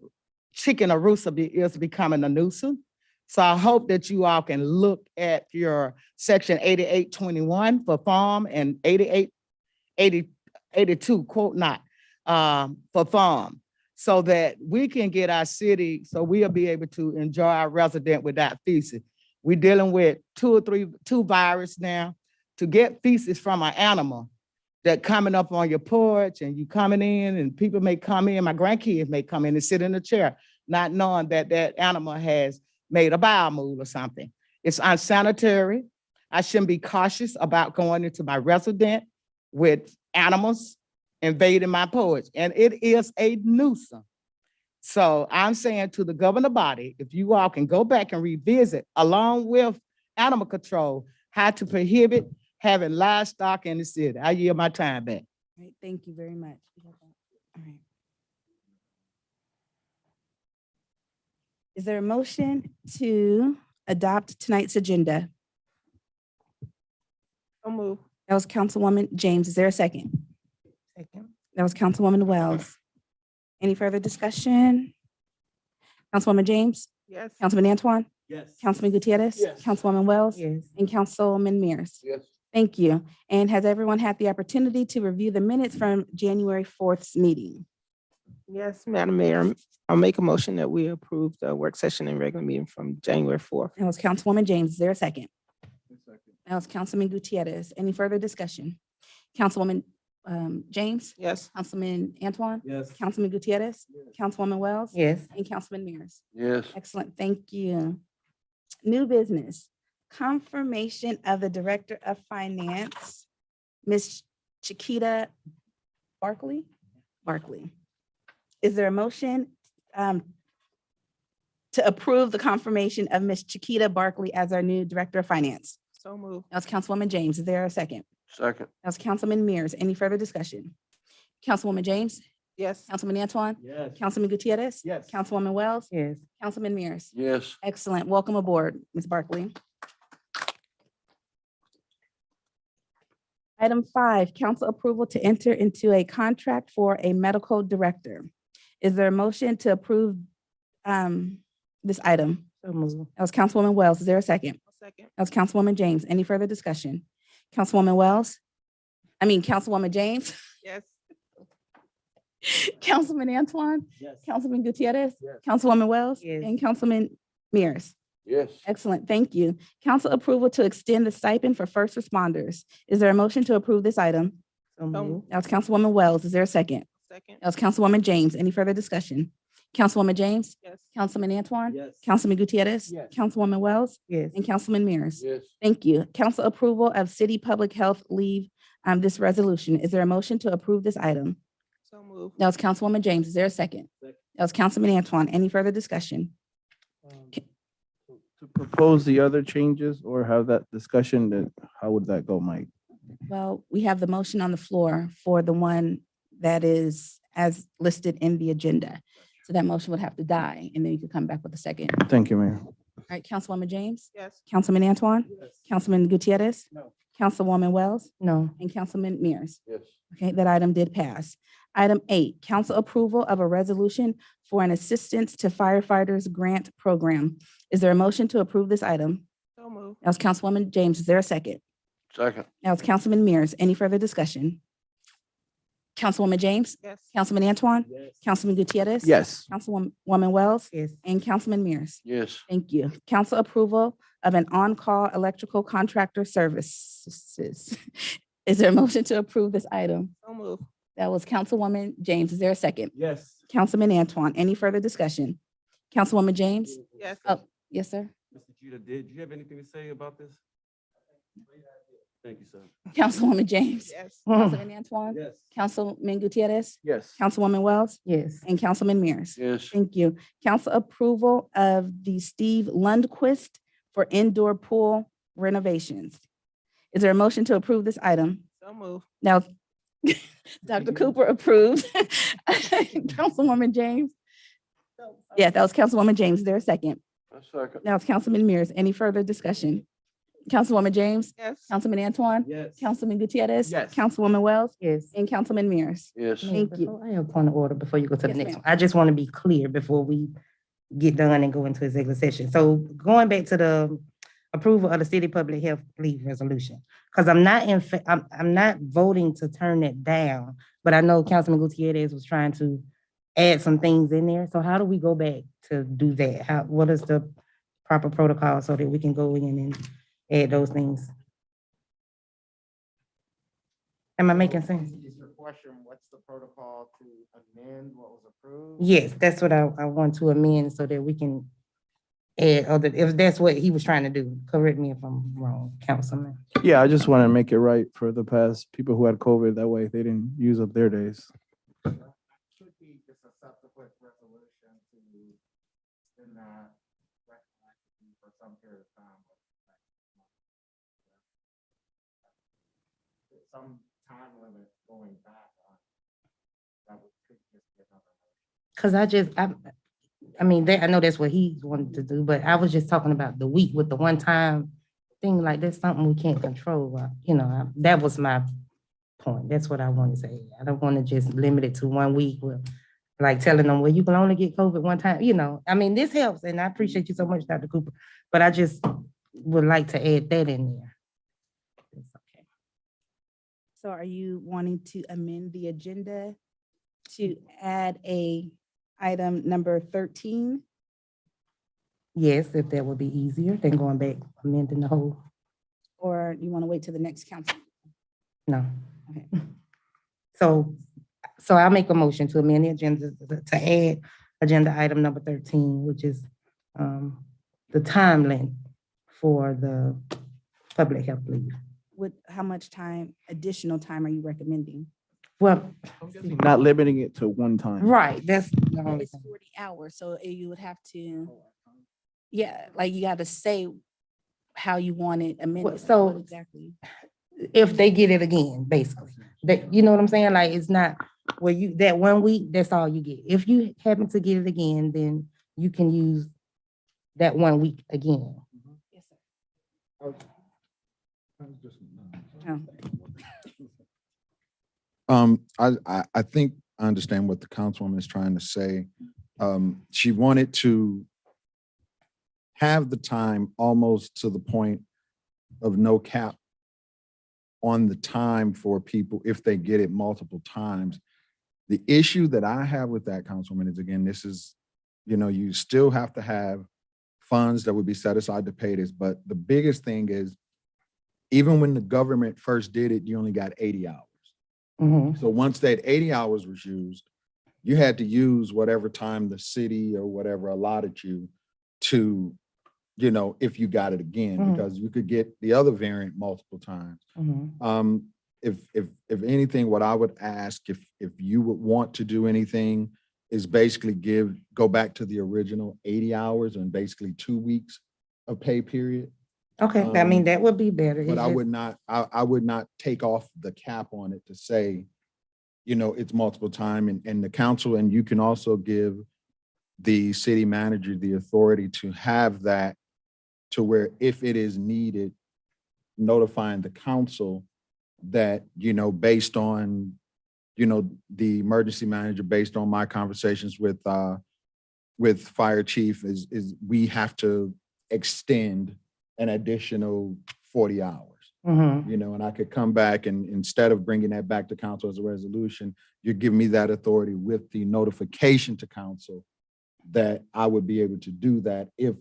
chicken or rooster is becoming a nuisance. So I hope that you all can look at your section 8821 for farm and 82, quote not, for farm, so that we can get our city, so we'll be able to enjoy our resident without feces. We're dealing with two viruses now. To get feces from an animal that coming up on your porch and you coming in and people may come in, my grandkids may come in and sit in a chair, not knowing that that animal has made a bowel move or something. It's unsanitary. I shouldn't be cautious about going into my resident with animals invading my porch, and it is a nuisance. So I'm saying to the governing body, if you all can go back and revisit along with animal control, how to prohibit having livestock in the city. I yield my time back. All right, thank you very much. All right. Is there a motion to adopt tonight's agenda? I'll move. That was Councilwoman James. Is there a second? Second. That was Councilwoman Wells. Any further discussion? Councilwoman James? Yes. Councilman Antoine? Yes. Councilman Gutierrez? Yes. Councilwoman Wells? Yes. And Councilman Mears? Yes. Thank you. And has everyone had the opportunity to review the minutes from January 4th's meeting? Yes, Madam Mayor, I'll make a motion that we approve the work session and regular meeting from January 4th. That was Councilwoman James. Is there a second? That was Councilman Gutierrez. Any further discussion? Councilwoman James? Yes. Councilman Antoine? Yes. Councilman Gutierrez? Councilwoman Wells? Yes. And Councilman Mears? Yes. Excellent. Thank you. New business, confirmation of the Director of Finance Ms. Chiquita Barkley? Barkley. Is there a motion to approve the confirmation of Ms. Chiquita Barkley as our new Director of Finance? So moved. That was Councilwoman James. Is there a second? Second. That was Councilman Mears. Any further discussion? Councilwoman James? Yes. Councilman Antoine? Yes. Councilman Gutierrez? Yes. Councilwoman Wells? Yes. Councilman Mears? Yes. Excellent. Welcome aboard, Ms. Barkley. Item 5, council approval to enter into a contract for a medical director. Is there a motion to approve this item? So moved. That was Councilwoman Wells. Is there a second? Second. That was Councilwoman James. Any further discussion? Councilwoman James? Yes. Councilman Antoine? Yes. Councilman Gutierrez? Yes. Councilwoman Wells? Yes. And Councilman Mears? Yes. Excellent, thank you. Council approval to extend the stipend for first responders. Is there a motion to approve this item? So moved. That was Councilwoman Wells. Is there a second? Second. That was Councilwoman James. Any further discussion? Councilwoman James? Yes. Councilman Antoine? Yes. Councilman Gutierrez? Yes. Councilwoman Wells? Yes. And Councilman Mears? Yes. Thank you. Council approval of city public health leave, this resolution. Is there a motion to approve this item? So moved. That was Councilwoman James. Is there a second? Second. That was Councilman Antoine. Any further discussion? To propose the other changes or have that discussion, that how would that go, Mike? Well, we have the motion on the floor for the one that is as listed in the agenda. So that motion would have to die, and then you could come back with a second. All Thank you, Mayor. right, Councilwoman James? Yes. Councilman Antoine? Yes. Councilman Gutierrez? No. Councilwoman Wells? No. And Councilman Mears? Yes. Okay, that item did pass. Item 8, council approval of a resolution for an assistance to firefighters grant program. Is there a motion to approve this item? So moved. That was Councilwoman James. Is there a second? Second. That was Councilman Mears. Any further discussion? Councilwoman James? Yes. Councilman Antoine? Yes. Councilman Gutierrez? Yes. Councilwoman Wells? Yes. And Councilman Mears? Yes. Thank you. Council approval of an on-call electrical contractor services. Is there a motion to approve this item? So moved. That was Councilwoman James. Is there a second? Yes. Councilman Antoine, any further discussion? Councilwoman James? Yes. Oh, yes, sir. Mr. Jeter, did you have anything to say about this? Thank you, sir. Councilwoman James? Yes. Councilman Antoine? Yes. Councilman Gutierrez? Yes. Councilwoman Wells? Yes. And Councilman Mears? Yes. Thank you. Council approval of the Steve Lundqvist for indoor pool renovations. Is there a motion to approve this item? So moved. Now, Dr. Cooper approved. Councilwoman James? Yeah, that was Councilwoman James. Is there a second? A second. That was Councilman Mears. Any further discussion? Councilwoman James? Yes. Councilman Antoine? Yes. Councilman Gutierrez? Yes. Councilwoman Wells? Yes. And Councilman Mears? Yes. Thank you. Before- I have a point of order before you go to the Yes, next ma'am. one. I just want to be clear before we get done and go into executive session. So going back to the approval of the city public health leave resolution, because I'm not voting to turn it down, but I know Councilman Gutierrez was trying to add some things in there. So how do we go back to do that? What is the proper protocol so that we can go in and add those things? Am I making sense? Is your question, what's the protocol to amend what was approved? Yes, that's what I want to amend so that we can add other, if that's what he was trying to do. Correct me if I'm wrong, Councilman. Yeah, I just want to make it right for the past people who had COVID. That way they didn't use up their days. Should be just a subsequent resolution to extend that retroactively for some period of time. Some time limit going back on. That would could just be another. Cause I mean, I know that's what he wanted to do, but I was just talking about the week with the one time thing, like that's something we can't control. That was my point. That's what I want to say. I don't want to just limit it to 1 week with like telling them, well, you can only get COVID one time, I mean, this helps and I appreciate you so much, Dr. Cooper, but I just would like to add that in there. So are you wanting to amend the agenda to add a item number 13? Yes, if that would be easier than going back, amending the whole, Or you want to wait till the next council? no. Okay. So I'll make a motion to amend the agenda to add agenda item number 13, which is the timeline for the public health leave. how much time, additional time are you recommending? Well, Not limiting it to one time. right, that's the only It's thing. 40 hours, so you would have to, yeah, like you gotta say how you want it amended. like so- what exactly? If they get it again, basically. That, you know what I'm saying? Like, it's not where you, that 1 week, that's all you get. If you happen to get it again, then you can use that 1 week again. Yes, sir. Oh. I think I understand what the councilwoman is trying to say. She wanted to have the time almost to the point of no cap on the time for people if they get it multiple times. The issue that I have with that, councilwoman, is again, this is, you still have to have funds that would be set aside to pay this. But the biggest thing is, even when the government first did it, you only got 80 hours. So once that 80 hours was used, you had to use whatever time the city or whatever allotted you to, if you got it again, because you could get the other variant multiple times. If anything, what I would ask, if you would want to do anything, is basically go back to the original 80 hours and basically 2 weeks of pay period. Okay, I mean, that would be better. But It's I just- would not, I would not take off the cap on it to say, it's multiple time, and the council, and you can also give the city manager the authority to have that, to where if it is needed, notifying the council that, based on, the emergency manager, based on my conversations with fire chief, is we have to extend an additional 40 hours. And I could come back, and instead of bringing that back to council as a resolution, you give me that authority with the notification to council that I would be able to do that if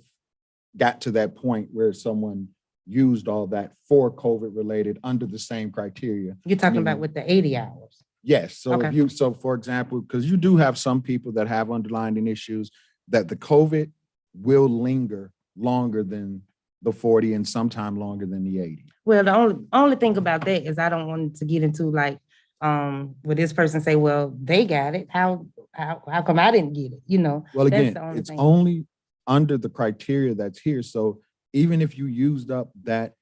got to that point where someone used all that for COVID related under the same criteria. You're talking about meaning- with the 80 hours. Yes, so if Okay. so for example, because you do have some people that have underlying issues that the COVID will linger longer than the 40 and sometime longer than the 80. Well, the only thing about that is I don't want to get into like, where this person say, well, they got it. How come I didn't get it? Well, That's again, the only it's thing. only under the criteria that's here. So even if you used up that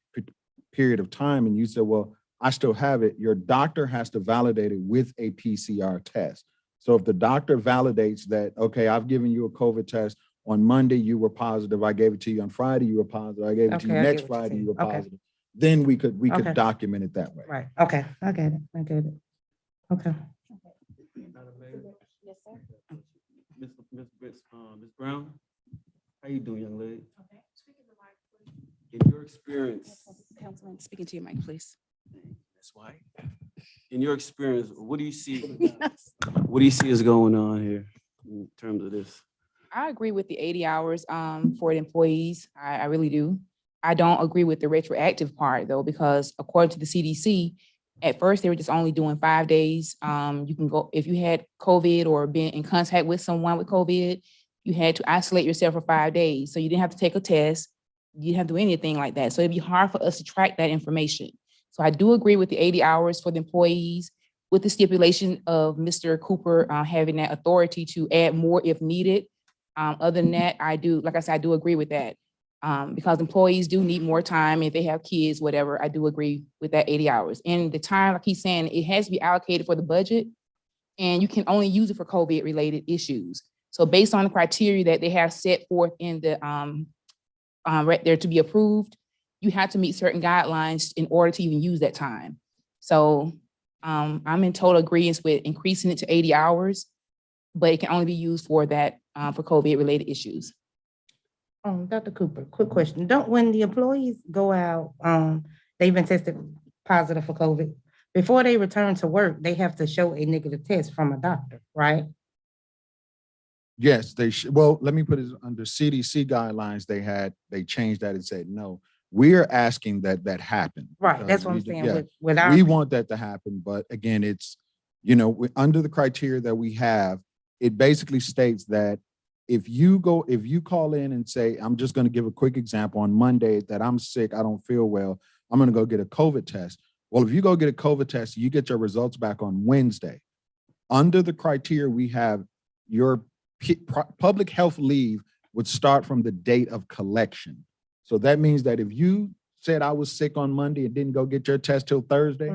period of time and you said, well, I still have it, your doctor has to validate it with a PCR test. So if the doctor validates that, okay, I've given you a COVID test, on Monday you were positive, I gave it to you on Friday, you were positive, I gave it to you Okay, I get next what you're Friday, you saying. were Okay. positive. Then we could Okay. document it that way. Right, okay, I get it, Okay. Ms. Brown, how you doing, young lady? In your experience, Councilman, speaking to your mic, please. that's why. In your experience, what do you see? What do you see is going on here in terms of this? I agree with the 80 hours for the employees. I really do. I don't agree with the retroactive part though, because according to the CDC, at first they were just only doing 5 days. You can go, if you had COVID or been in contact with someone with COVID, you had to isolate yourself for 5 days. So you didn't have to take a test. You didn't have to do anything like that. So it'd be hard for us to track that information. So I do agree with the 80 hours for the employees, with the stipulation of Mr. Cooper having that authority to add more if needed. Other than that, I do, like I said, I do agree with that. Because employees do need more time if they have kids, whatever. I do agree with that 80 hours. And the time, like he's saying, it has to be allocated for the budget, and you can only use it for COVID related issues. So based on the criteria that they have set forth in the right there to be approved, you have to meet certain guidelines in order to even use that time. So I'm in total agreement with increasing it to 80 hours, but it can only be used for that, for COVID related issues. Dr. Cooper, quick question. When the employees go out, they've been tested positive for COVID, before they return to work, they have to show a negative test from a doctor, right? Yes, they should. Well, let me put it under CDC guidelines. They changed that and said, no, we're asking that happen. Right, that's because what I'm we do- saying. yeah, With our, we want that to happen, but again, it's, under the criteria that we have, it basically states that if you call in and say, I'm just going to give a quick example on Monday that I'm sick, I don't feel well, I'm going to go get a COVID test. Well, if you go get a COVID test, you get your results back on Wednesday. Under the criteria we have, your public health leave would start from the date of collection. So that means that if you said I was sick on Monday and didn't go get your test till Thursday,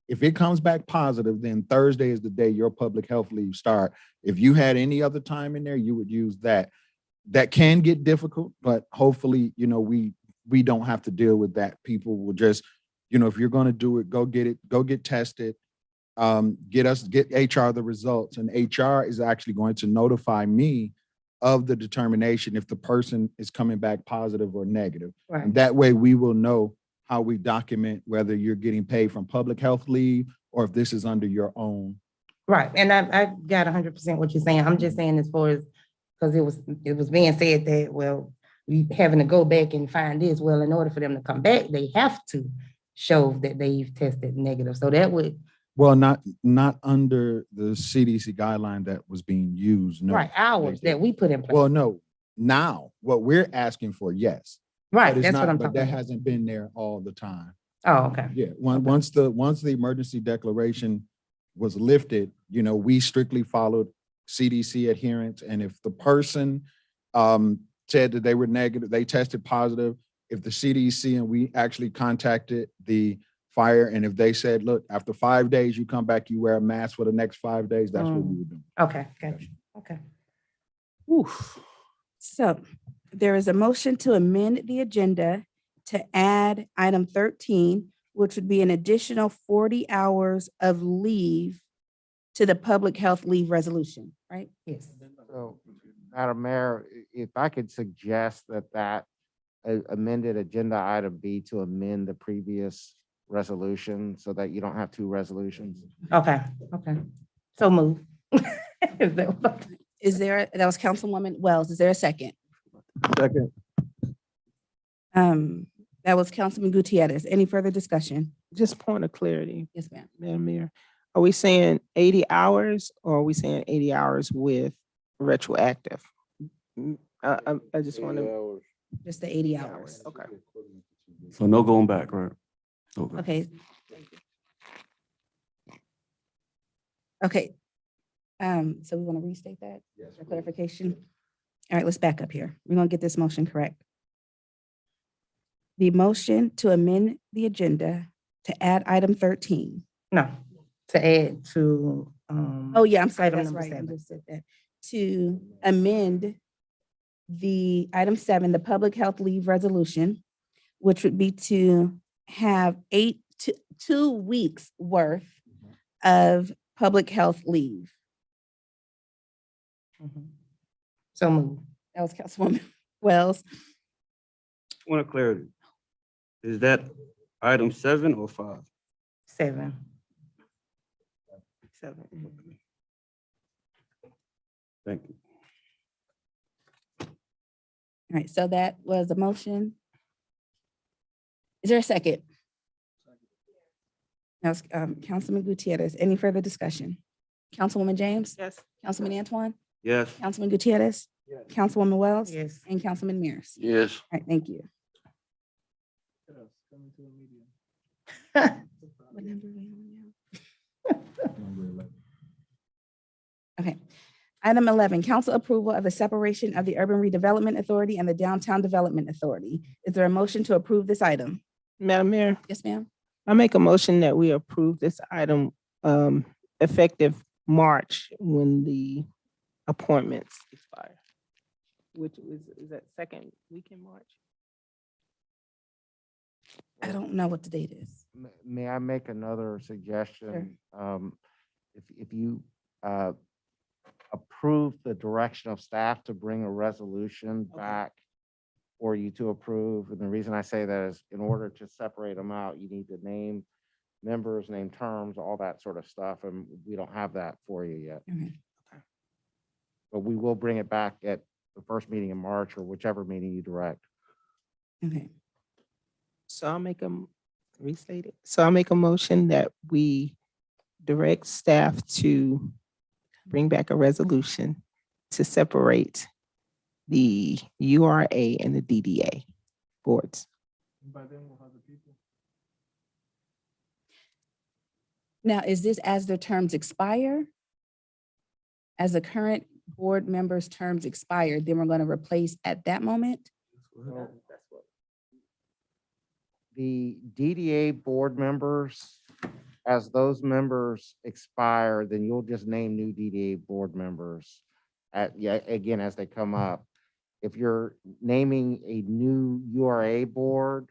if it comes back positive, then Thursday is the day your public health leave start. If you had any other time in there, you would use that. That can get difficult, but hopefully, we don't have to deal with that. People will just, if you're going to do it, go get tested, get HR the results, and HR is actually going to notify me of the determination if the person is coming back positive or negative. Right. And that way we will know how we document whether you're getting paid from public health leave or if this is under your own. Right, and I got 100% what you're saying. I'm just saying as far as, because it was being said that, well, we having to go back and find this. Well, in order for them to come back, they have to show that they've tested negative. So that would. Well, not under the CDC guideline that was being used. No. Right, hours that we put in place. Well, no, now what we're asking for, yes. Right, But it's that's not, what I'm but talking that about. hasn't been there all the time. Oh, okay. Yeah, once the emergency declaration was lifted, we strictly followed CDC adherence. And if the person said that they were negative, they tested positive, if the CDC and we actually contacted the fire, and if they said, look, after 5 days, you come back, you wear a mask for the next 5 days, that's what we would do. Okay, gotcha. Okay. So there is a motion to amend the agenda to add item 13, which would be an additional 40 hours of leave to the public health leave resolution, right? Yes. So, Madam Mayor, if I could suggest that amended agenda item B to amend the previous resolution so that you don't have two resolutions. Okay. So move. Is there, that was Councilwoman Wells. Is there a second? Second. That was Councilman Gutierrez. Any further discussion? Just point of clarity, Yes, ma'am. Madam Mayor. Are we saying 80 hours or are we saying 80 hours with retroactive? I just want to. Just the 80 hours. Okay. So no going back, right? Okay. Okay. So we want to restate that? Yes. For clarification? All right, let's back up here. We're going to get this motion correct. The motion to amend the agenda to add item 13. No, to add to. Oh, yeah, I'm sorry. item That's number right. I 7. just said that. To amend the item 7, the public health leave resolution, which would be to have 2 weeks worth of public health leave. So move. That was Councilwoman Wells. Point of clarity. Is that item 7 or 5? 7. Thank you. All right, so that was a motion. Is there a second? That was Councilman Gutierrez. Any further discussion? Councilwoman James? Yes. Councilman Antoine? Yes. Councilman Gutierrez? Yes. Councilwoman Wells? Yes. And Councilman Mears? Yes. All right, thank you. What number are we on now? Okay. Item 11, council approval of the separation of the Urban Redevelopment Authority and the Downtown Development Authority. Is there a motion to approve this item? Madam Mayor, Yes, ma'am. I make a motion that we approve this item effective March when the appointments expire. Which is that second week in March? I don't know what the date is. May I make another suggestion? If you approve the direction of staff to bring a resolution back for you to approve, and the reason I say that is in order to separate them out, you need to name members, name terms, all that sort of stuff, and we don't have that for you yet. Okay. But we will bring it back at the first meeting in March or whichever meeting you direct. Okay. So I'll make restate it. So I'll make a motion that we direct staff to bring back a resolution to separate the URA and the DDA boards. By then we'll have the people. Now, is this as their terms expire? As the current board members' terms expire, then we're going to replace at that moment? The DDA board members, as those members expire, then you'll just name new DDA board members again, as they come up. If you're naming a new URA board,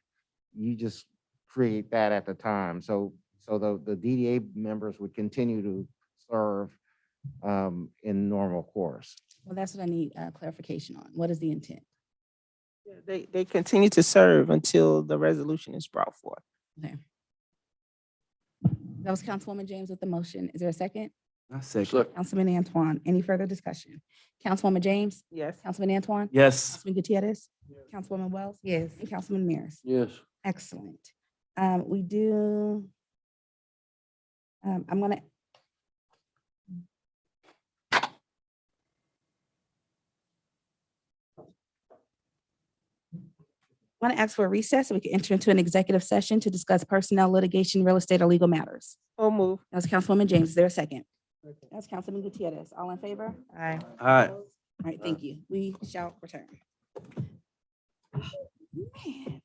you just create that at the time. So the DDA members would continue to serve in normal course. Well, that's what I need clarification on. What is the intent? They continue to serve until the resolution is brought forth. Okay. That was Councilwoman James with the motion. Is there a second? I second. Councilman Antoine, any further discussion? Councilwoman James? Yes. Councilman Antoine? Yes. Councilman Gutierrez? Councilwoman Wells? Yes. And Councilman Mears? Yes. Excellent. We do, I'm gonna. I'm gonna ask for a recess so we can enter into an executive session to discuss personnel, litigation, real estate, or legal matters. So move. That was Councilwoman James. Is there a second? That's Councilman Gutierrez. All in favor? Aye. All right. All right, thank you. We shall return. Man.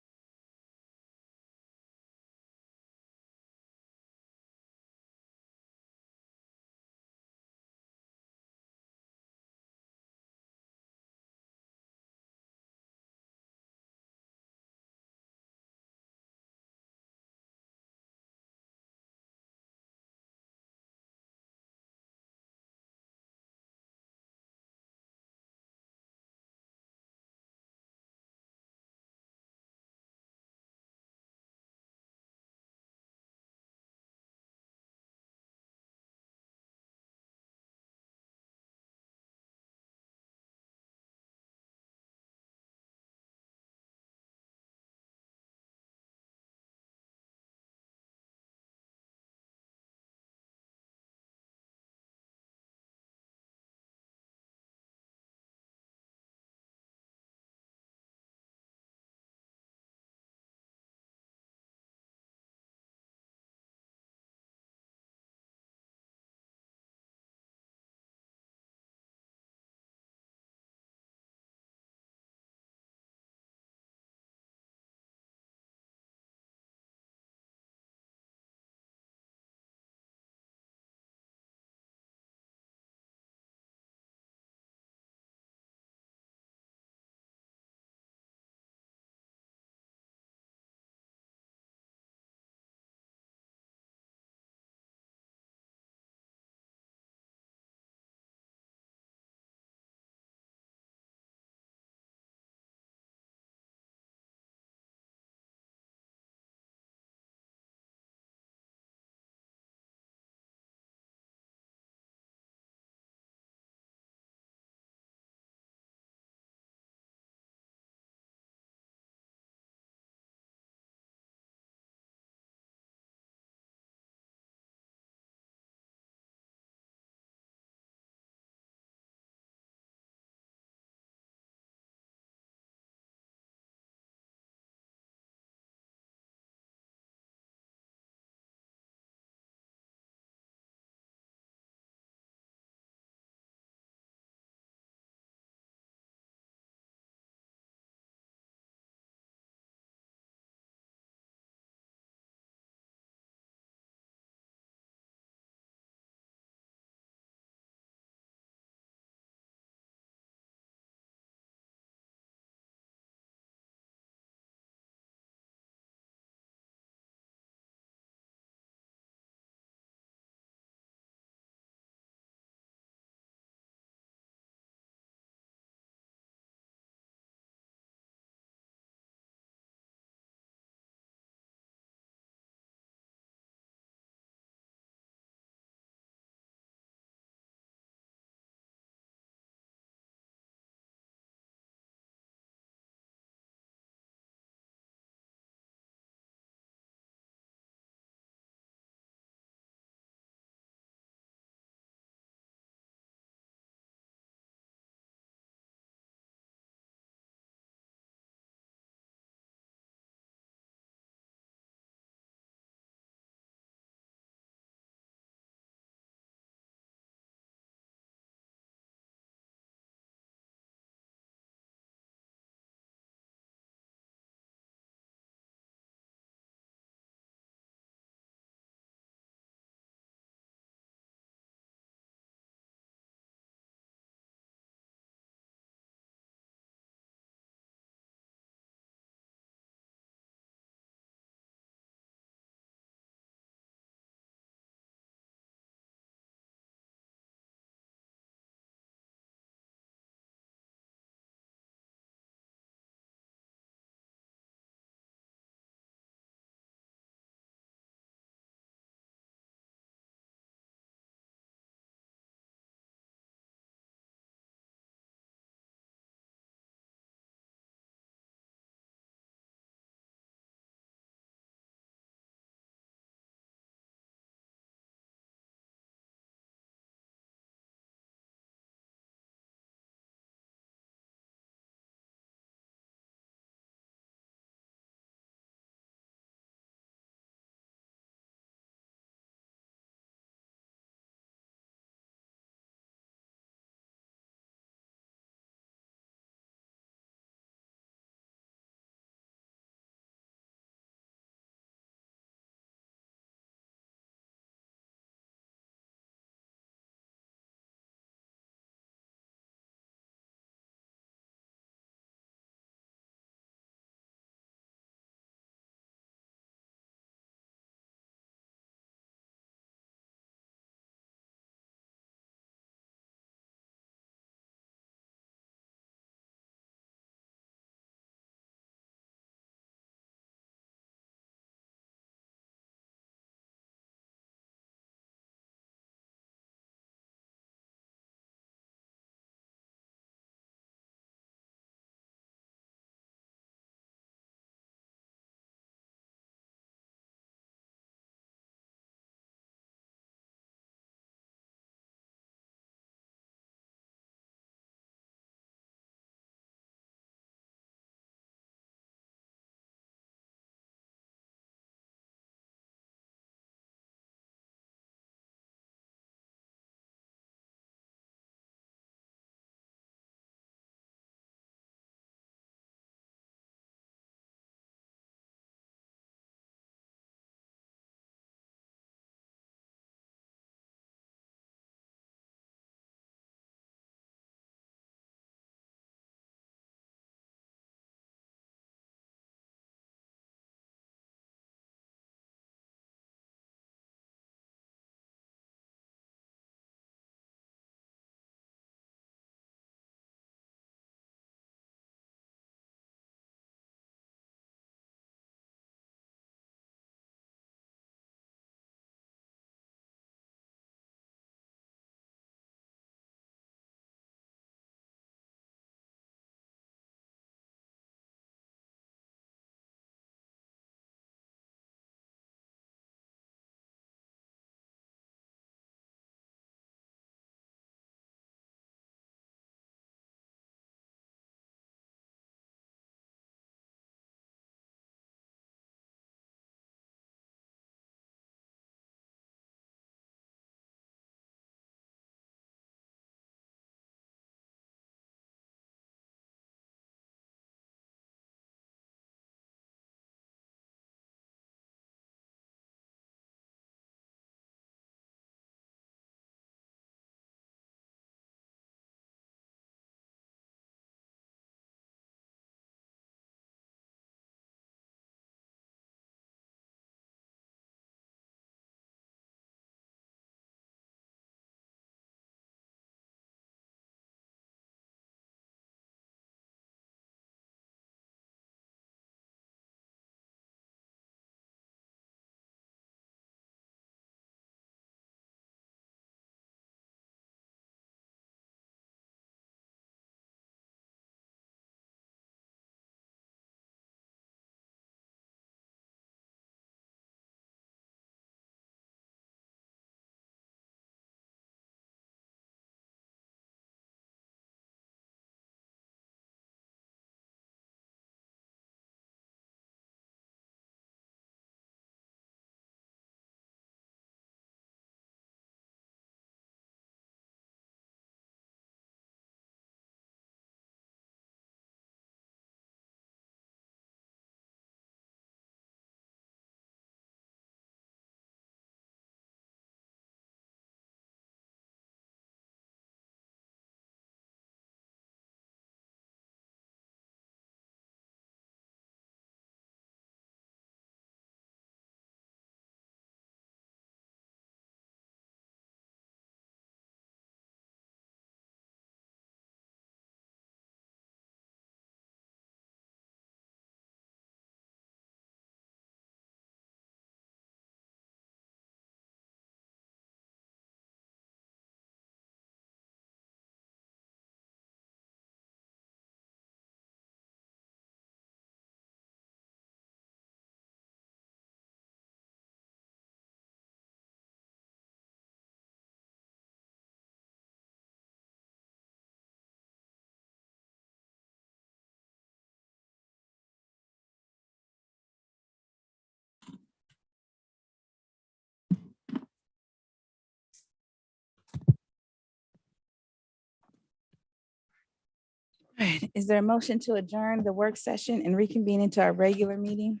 All right, is there a motion to adjourn the work session and reconvene into our regular meeting?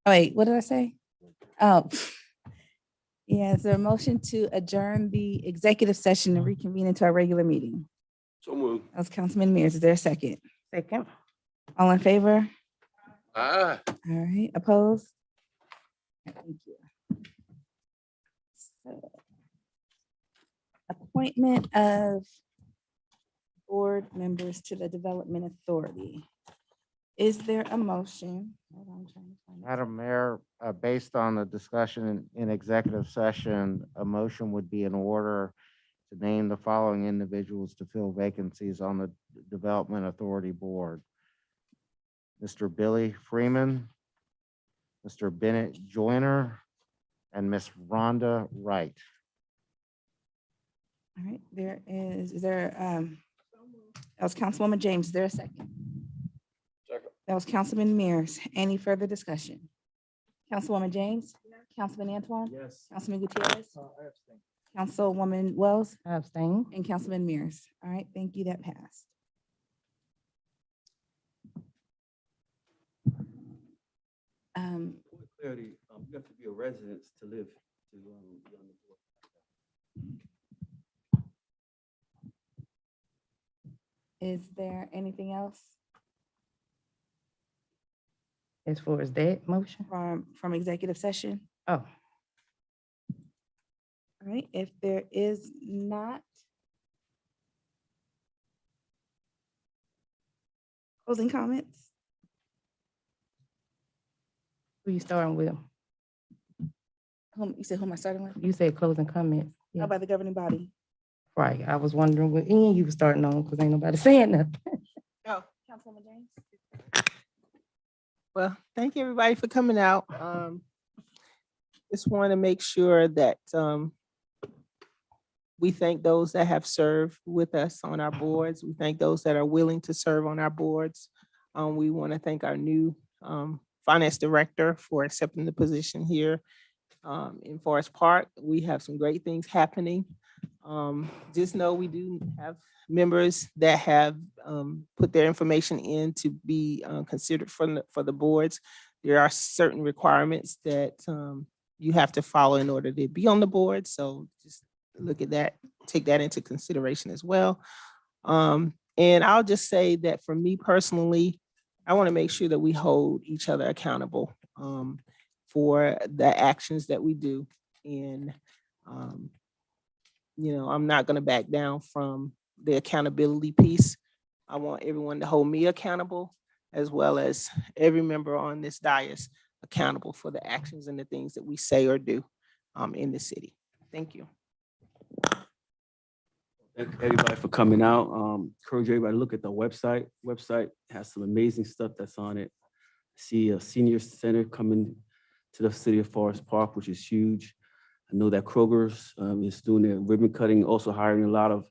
Oh, wait, what did I say? Oh. Yeah, is there a motion to adjourn the executive session and reconvene into our regular meeting? So moved. That was Councilman Mears. Is there a second? Second. All in favor? Aye. All right, opposed? Thank you. So, appointment of board members to the Development Authority. Is there a motion? Hold on, I'm trying to find it. Madam Mayor, based on the discussion in executive session, a motion would be in order to name the following individuals to fill vacancies on the Development Authority Board. Mr. Billy Freeman, Mr. Bennett Joyner, and Miss Rhonda Wright. All right, is there, that was Councilwoman James. Is there a second? Second. That was Councilman Mears. Any further discussion? Councilwoman James? Councilman Antoine? Yes. Councilman Gutierrez? Councilwoman Wells? I abstain. And Councilman Mears. All right, thank you. That passed. For clarity, you have to be a resident to live to be on the board. Is there anything else As far as that motion? from executive session? Oh, All right, if there is not, closing comments? who you starting with? You said who am I starting with? You said closing comments. How Yeah, about the governing body? right. I was wondering what end you were starting on because ain't nobody saying nothing. Oh, Councilwoman James? Well, thank you, everybody, for coming out. Just want to make sure that we thank those that have served with us on our boards. We thank those that are willing to serve on our boards. We want to thank our new finance director for accepting the position here in Forest Park. We have some great things happening. Just know we do have members that have put their information in to be considered for the boards. There are certain requirements that you have to follow in order to be on the board. So just look at that, take that into consideration as well. And I'll just say that for me personally, I want to make sure that we hold each other accountable for the actions that we do. And I'm not going to back down from the accountability piece. I want everyone to hold me accountable, as well as every member on this dais accountable for the actions and the things that we say or do in the city. Thank you. Thank everybody for coming out. Encourage everybody to look at the website. Website has some amazing stuff that's on it. See a senior center coming to the city of Forest Park, which is huge. I know that Kroger's is doing their ribbon cutting, also hiring a lot of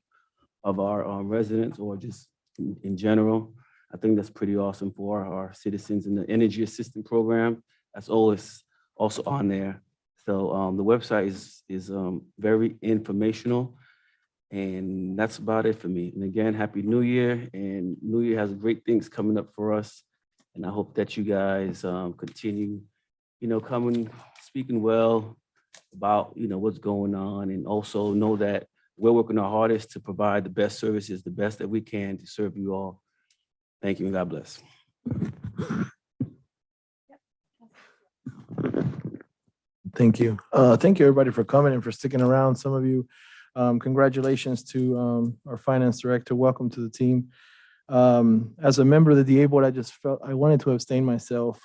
our residents or just in general. I think that's pretty awesome for our citizens. And the energy assistant program, that's always also on there. So the website is very informational. And that's about it for me. And again, Happy New Year. And New Year has great things coming up for us. And I hope that you guys continue, coming, speaking well about, what's going on. And also know that we're working our hardest to provide the best services, the best that we can to serve you all. Thank you and God bless. Thank you. Thank you, everybody, for coming and for sticking around. Some of you, congratulations to our finance director. Welcome to the team. As a member of the DA board, I just felt I wanted to abstain myself,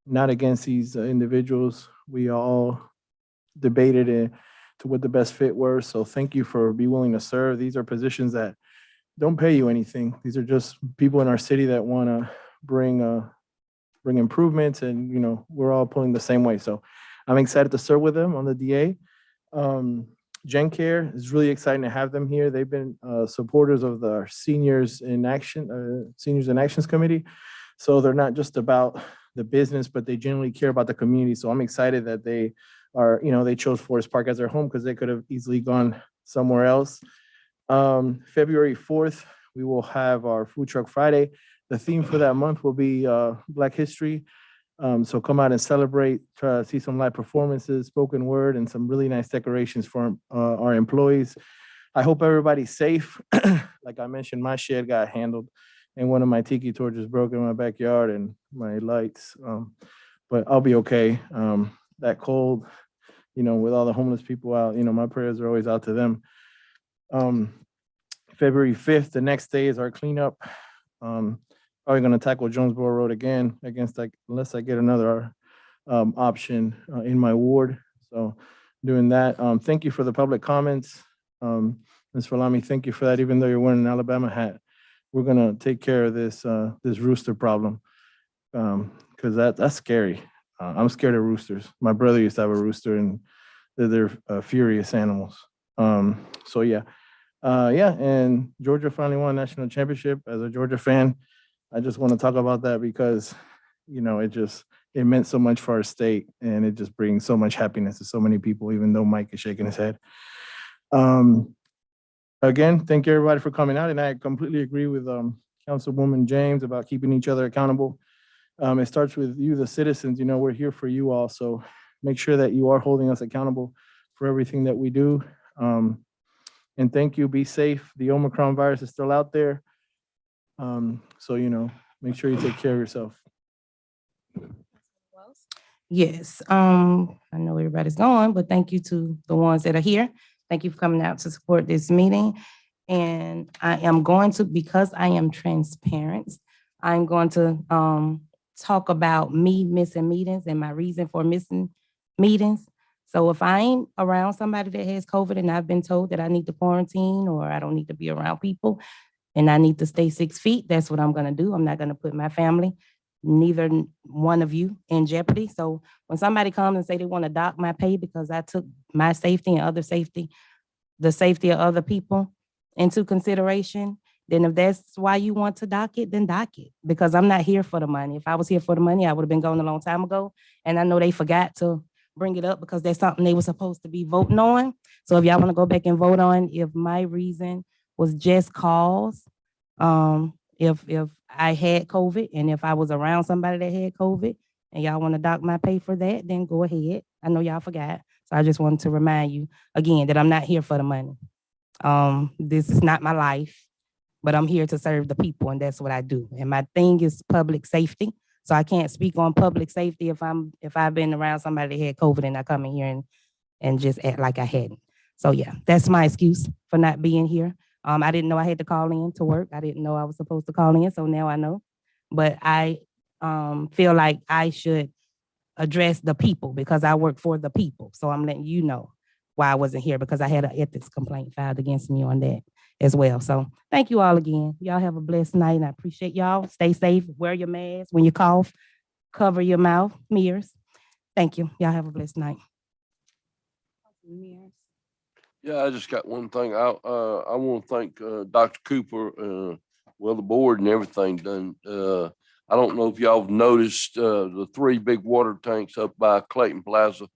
not against these individuals. We all debated to what the best fit were. So thank you for being willing to serve. These are positions that don't pay you anything. These are just people in our city that want to bring improvements, and we're all pulling the same way. So I'm excited to serve with them on the DA. Gen Care is really exciting to have them here. They've been supporters of the Seniors in Actions Committee. So they're not just about the business, but they genuinely care about the community. So I'm excited that they chose Forest Park as their home, because they could have easily gone somewhere else. February 4th, we will have our Food Truck Friday. The theme for that month will be Black History. So come out and celebrate, try to see some live performances, spoken word, and some really nice decorations for our employees. I hope everybody's safe. Like I mentioned, my shed got handled and one of my tiki torches broke in my backyard and my lights. But I'll be okay. That cold, with all the homeless people out, my prayers are always out to them. February 5th, the next day is our cleanup. Probably going to tackle Jonesboro Road again unless I get another option in my ward. So doing that. Thank you for the public comments. Ms. Falami, thank you for that. Even though you're wearing an Alabama hat, we're going to take care of this rooster problem because that's scary. I'm scared of roosters. My brother used to have a rooster and they're furious animals. So yeah. And Georgia finally won a national championship. As a Georgia fan, I just want to talk about that because, it meant so much for our state and it just brings so much happiness to so many people, even though Mike is shaking his head. Again, thank you everybody for coming out. And I completely agree with Councilwoman James about keeping each other accountable. It starts with you, the citizens. We're here for you all. So make sure that you are holding us accountable for everything that we do. And thank you. Be safe. The Omicron virus is still out there. So, make sure you take care of yourself. Yes, I know everybody's gone, but thank you to the ones that are here. Thank you for coming out to support this meeting. And I am going to, because I am transparent, I'm going to talk about me missing meetings and my reason for missing meetings. So if I ain't around somebody that has COVID and I've been told that I need to quarantine or I don't need to be around people and I need to stay 6 feet, that's what I'm gonna do. I'm not gonna put my family, neither one of you, in jeopardy. So when somebody comes and say they wanna dock my pay because I took my safety and other safety, the safety of other people into consideration, then if that's why you want to dock it, then dock it. Because I'm not here for the money. If I was here for the money, I would have been gone a long time ago. And I know they forgot to bring it up because that's something they were supposed to be voting on. So if y'all want to go back and vote on if my reason was just cause, if I had COVID and if I was around somebody that had COVID and y'all want to dock my pay for that, then go ahead. I know y'all forgot. So I just wanted to remind you again that I'm not here for the money. This is not my life, but I'm here to serve the people and that's what I do. And my thing is public safety. So I can't speak on public safety if I've been around somebody that had COVID and I come in here and just act like I hadn't. So yeah, that's my excuse for not being here. I didn't know I had to call in to work. I didn't know I was supposed to call in, so now I know. But I feel like I should address the people because I work for the people. So I'm letting you know why I wasn't here because I had an ethics complaint filed against me on that as well. So thank you all again. Y'all have a blessed night and I appreciate y'all. Stay safe, wear your mask when you cough, cover your mouth, mirrors. Thank you. Y'all have a blessed night. Yeah, I just got one thing. I want to thank Dr. Cooper, the board and everything done. I don't know if y'all have noticed the 3 big water tanks up by Clayton Plaza.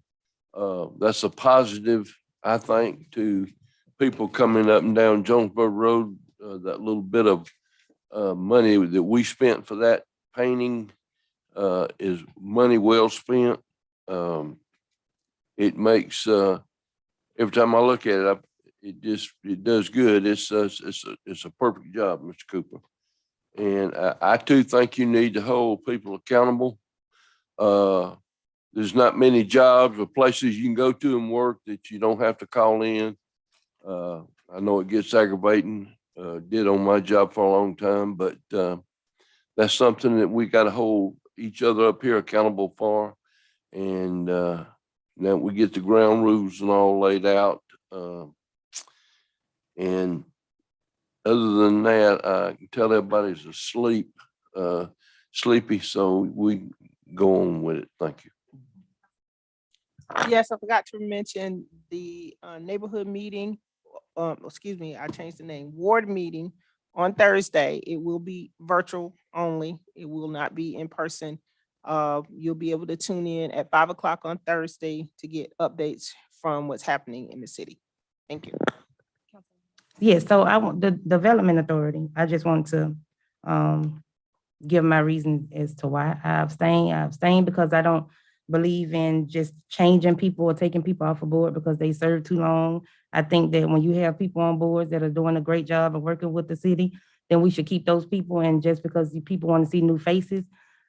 That's a positive, I think, to people coming up and down Jonesboro Road. That little bit of money that we spent for that painting is money well spent. It makes every time I look at it, it does good. It's a perfect job, Mr. Cooper. And I too think you need to hold people accountable. There's not many jobs or places you can go to and work that you don't have to call in. I know it gets aggravating. Did on my job for a long time, but that's something that we got to hold each other up here accountable for. And now we get the ground rules and all laid out. And other than that, I can tell everybody's asleep, sleepy. So we go on with it. Thank you. Yes, I forgot to mention the neighborhood meeting. Excuse me, I changed the name. Ward meeting on Thursday. It will be virtual only. It will not be in person. You'll be able to tune in at 5 o'clock on Thursday to get updates from what's happening in the city. Thank you. Yeah, so I want the Development Authority. I just want to give my reason as to why I abstain. I abstain because I don't believe in just changing people or taking people off a board because they serve too long. I think that when you have people on boards that are doing a great job of working with the city, then we should keep those people. And just because people want to see new faces,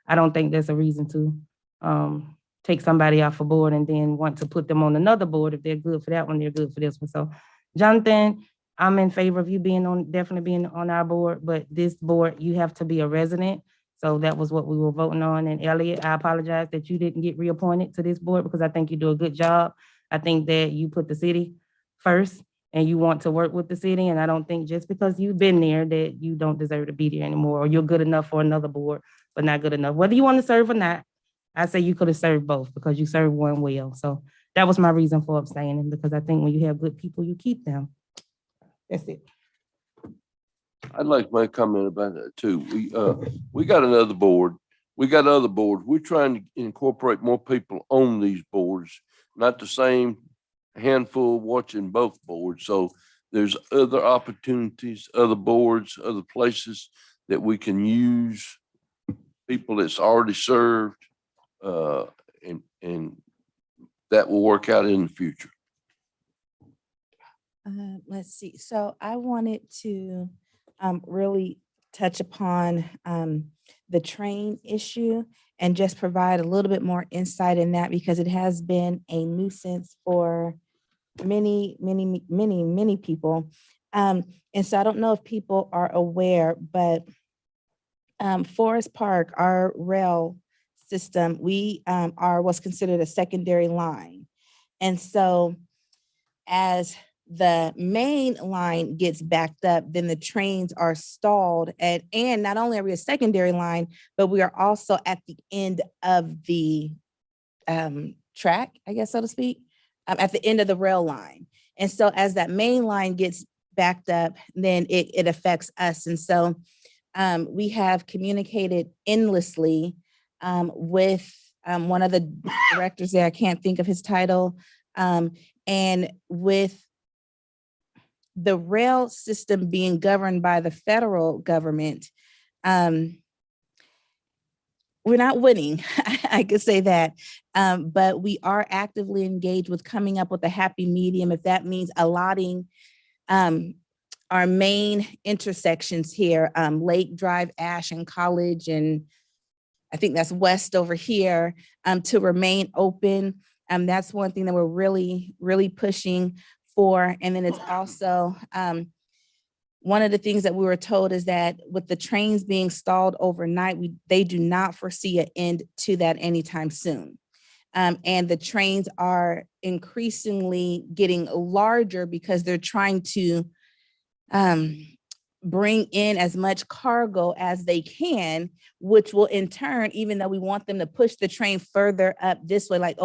I don't think there's a reason to take somebody off a board and then want to put them on another board. If they're good for that one, they're good for this one. So Jonathan, I'm in favor of you definitely being on our board, but this board, you have to be a resident. So that was what we were voting on. And Elliot, I apologize that you didn't get reappointed to this board because I think you do a good job. I think that you put the city first and you want to work with the city. And I don't think just because you've been there that you don't deserve to be there anymore, or you're good enough for another board, but not good enough. Whether you want to serve or not, I say you could have served both because you served one well. So that was my reason for abstaining, because I think when you have good people, you keep them. That's it. I'd like to make a comment about that too. We got another board. We got other boards. We're trying to incorporate more people on these boards, not the same handful watching both boards. So there's other opportunities, other boards, other places that we can use people that's already served, and that will work out in the future. Let's see. So I wanted to really touch upon the train issue and just provide a little bit more insight in that, because it has been a nuisance for many people. And so I don't know if people are aware, but Forest Park, our rail system, we are what's considered a secondary line. And so as the main line gets backed up, then the trains are stalled. And not only are we a secondary line, but we are also at the end of the track, I guess, so to speak, at the end of the rail line. And so as that main line gets backed up, then it affects us. And so we have communicated endlessly with one of the directors there, I can't think of his title, and with the rail system being governed by the federal government, we're not winning, I could say that, but we are actively engaged with coming up with a happy medium, if that means allotting our main intersections here, Lake Drive, Ash and College, and I think that's West over here, to remain open. That's one thing that we're really pushing for. And then it's also, one of the things that we were told is that with the trains being stalled overnight, they do not foresee an end to that anytime soon. And the trains are increasingly getting larger because they're trying to bring in as much cargo as they can, which will in turn, even though we want them to push the train further up this way, like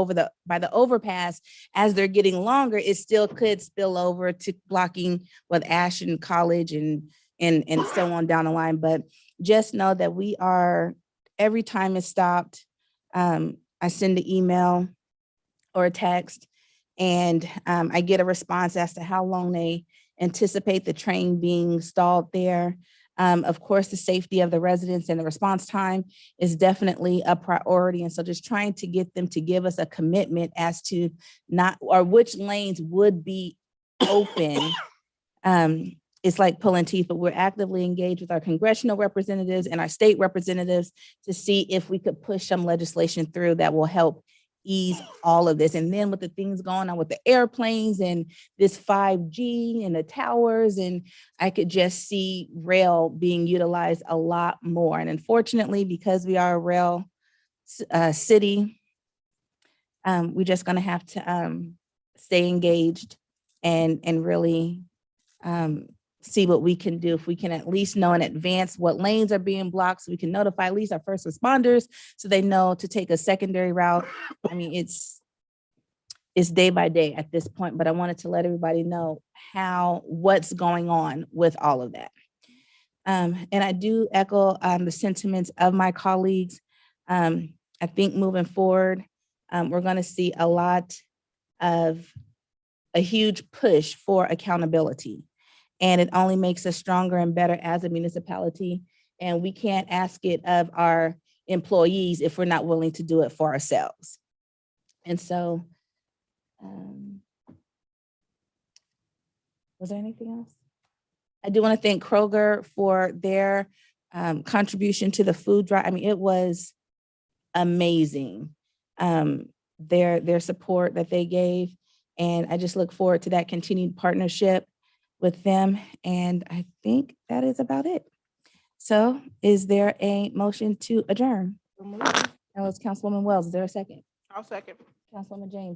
by the overpass, as they're getting longer, it still could spill over to blocking with Ash and College and so on down the line. But just know that we are, every time it's stopped, I send an email or a text, and I get a response as to how long they anticipate the train being stalled there. Of course, the safety of the residents and the response time is definitely a priority. And so just trying to get them to give us a commitment as to which lanes would be open. It's like pulling teeth, but we're actively engaged with our congressional representatives and our state representatives to see if we could push some legislation through that will help ease all of this. And then with the things going on with the airplanes and this 5G and the towers, and I could just see rail being utilized a lot more. And unfortunately, because we are a rail city, we're just gonna have to stay engaged and really see what we can do. If we can at least know in advance what lanes are being blocked, so we can notify at least our first responders so they know to take a secondary route. I mean, it's day by day at this point, but I wanted to let everybody know what's going on with all of that. And I do echo the sentiments of my colleagues. I think moving forward, we're gonna see a huge push for accountability. And it only makes us stronger and better as a municipality. And we can't ask it of our employees if we're not willing to do it for ourselves. And so, was there anything else? I do want to thank Kroger for their contribution to the food drive. I mean, it was amazing, their support that they gave. And I just look forward to that continued partnership with them. And I think that is about it. So is there a motion to adjourn? That was Councilwoman Wells. Is there a second? I'll second. Councilwoman James.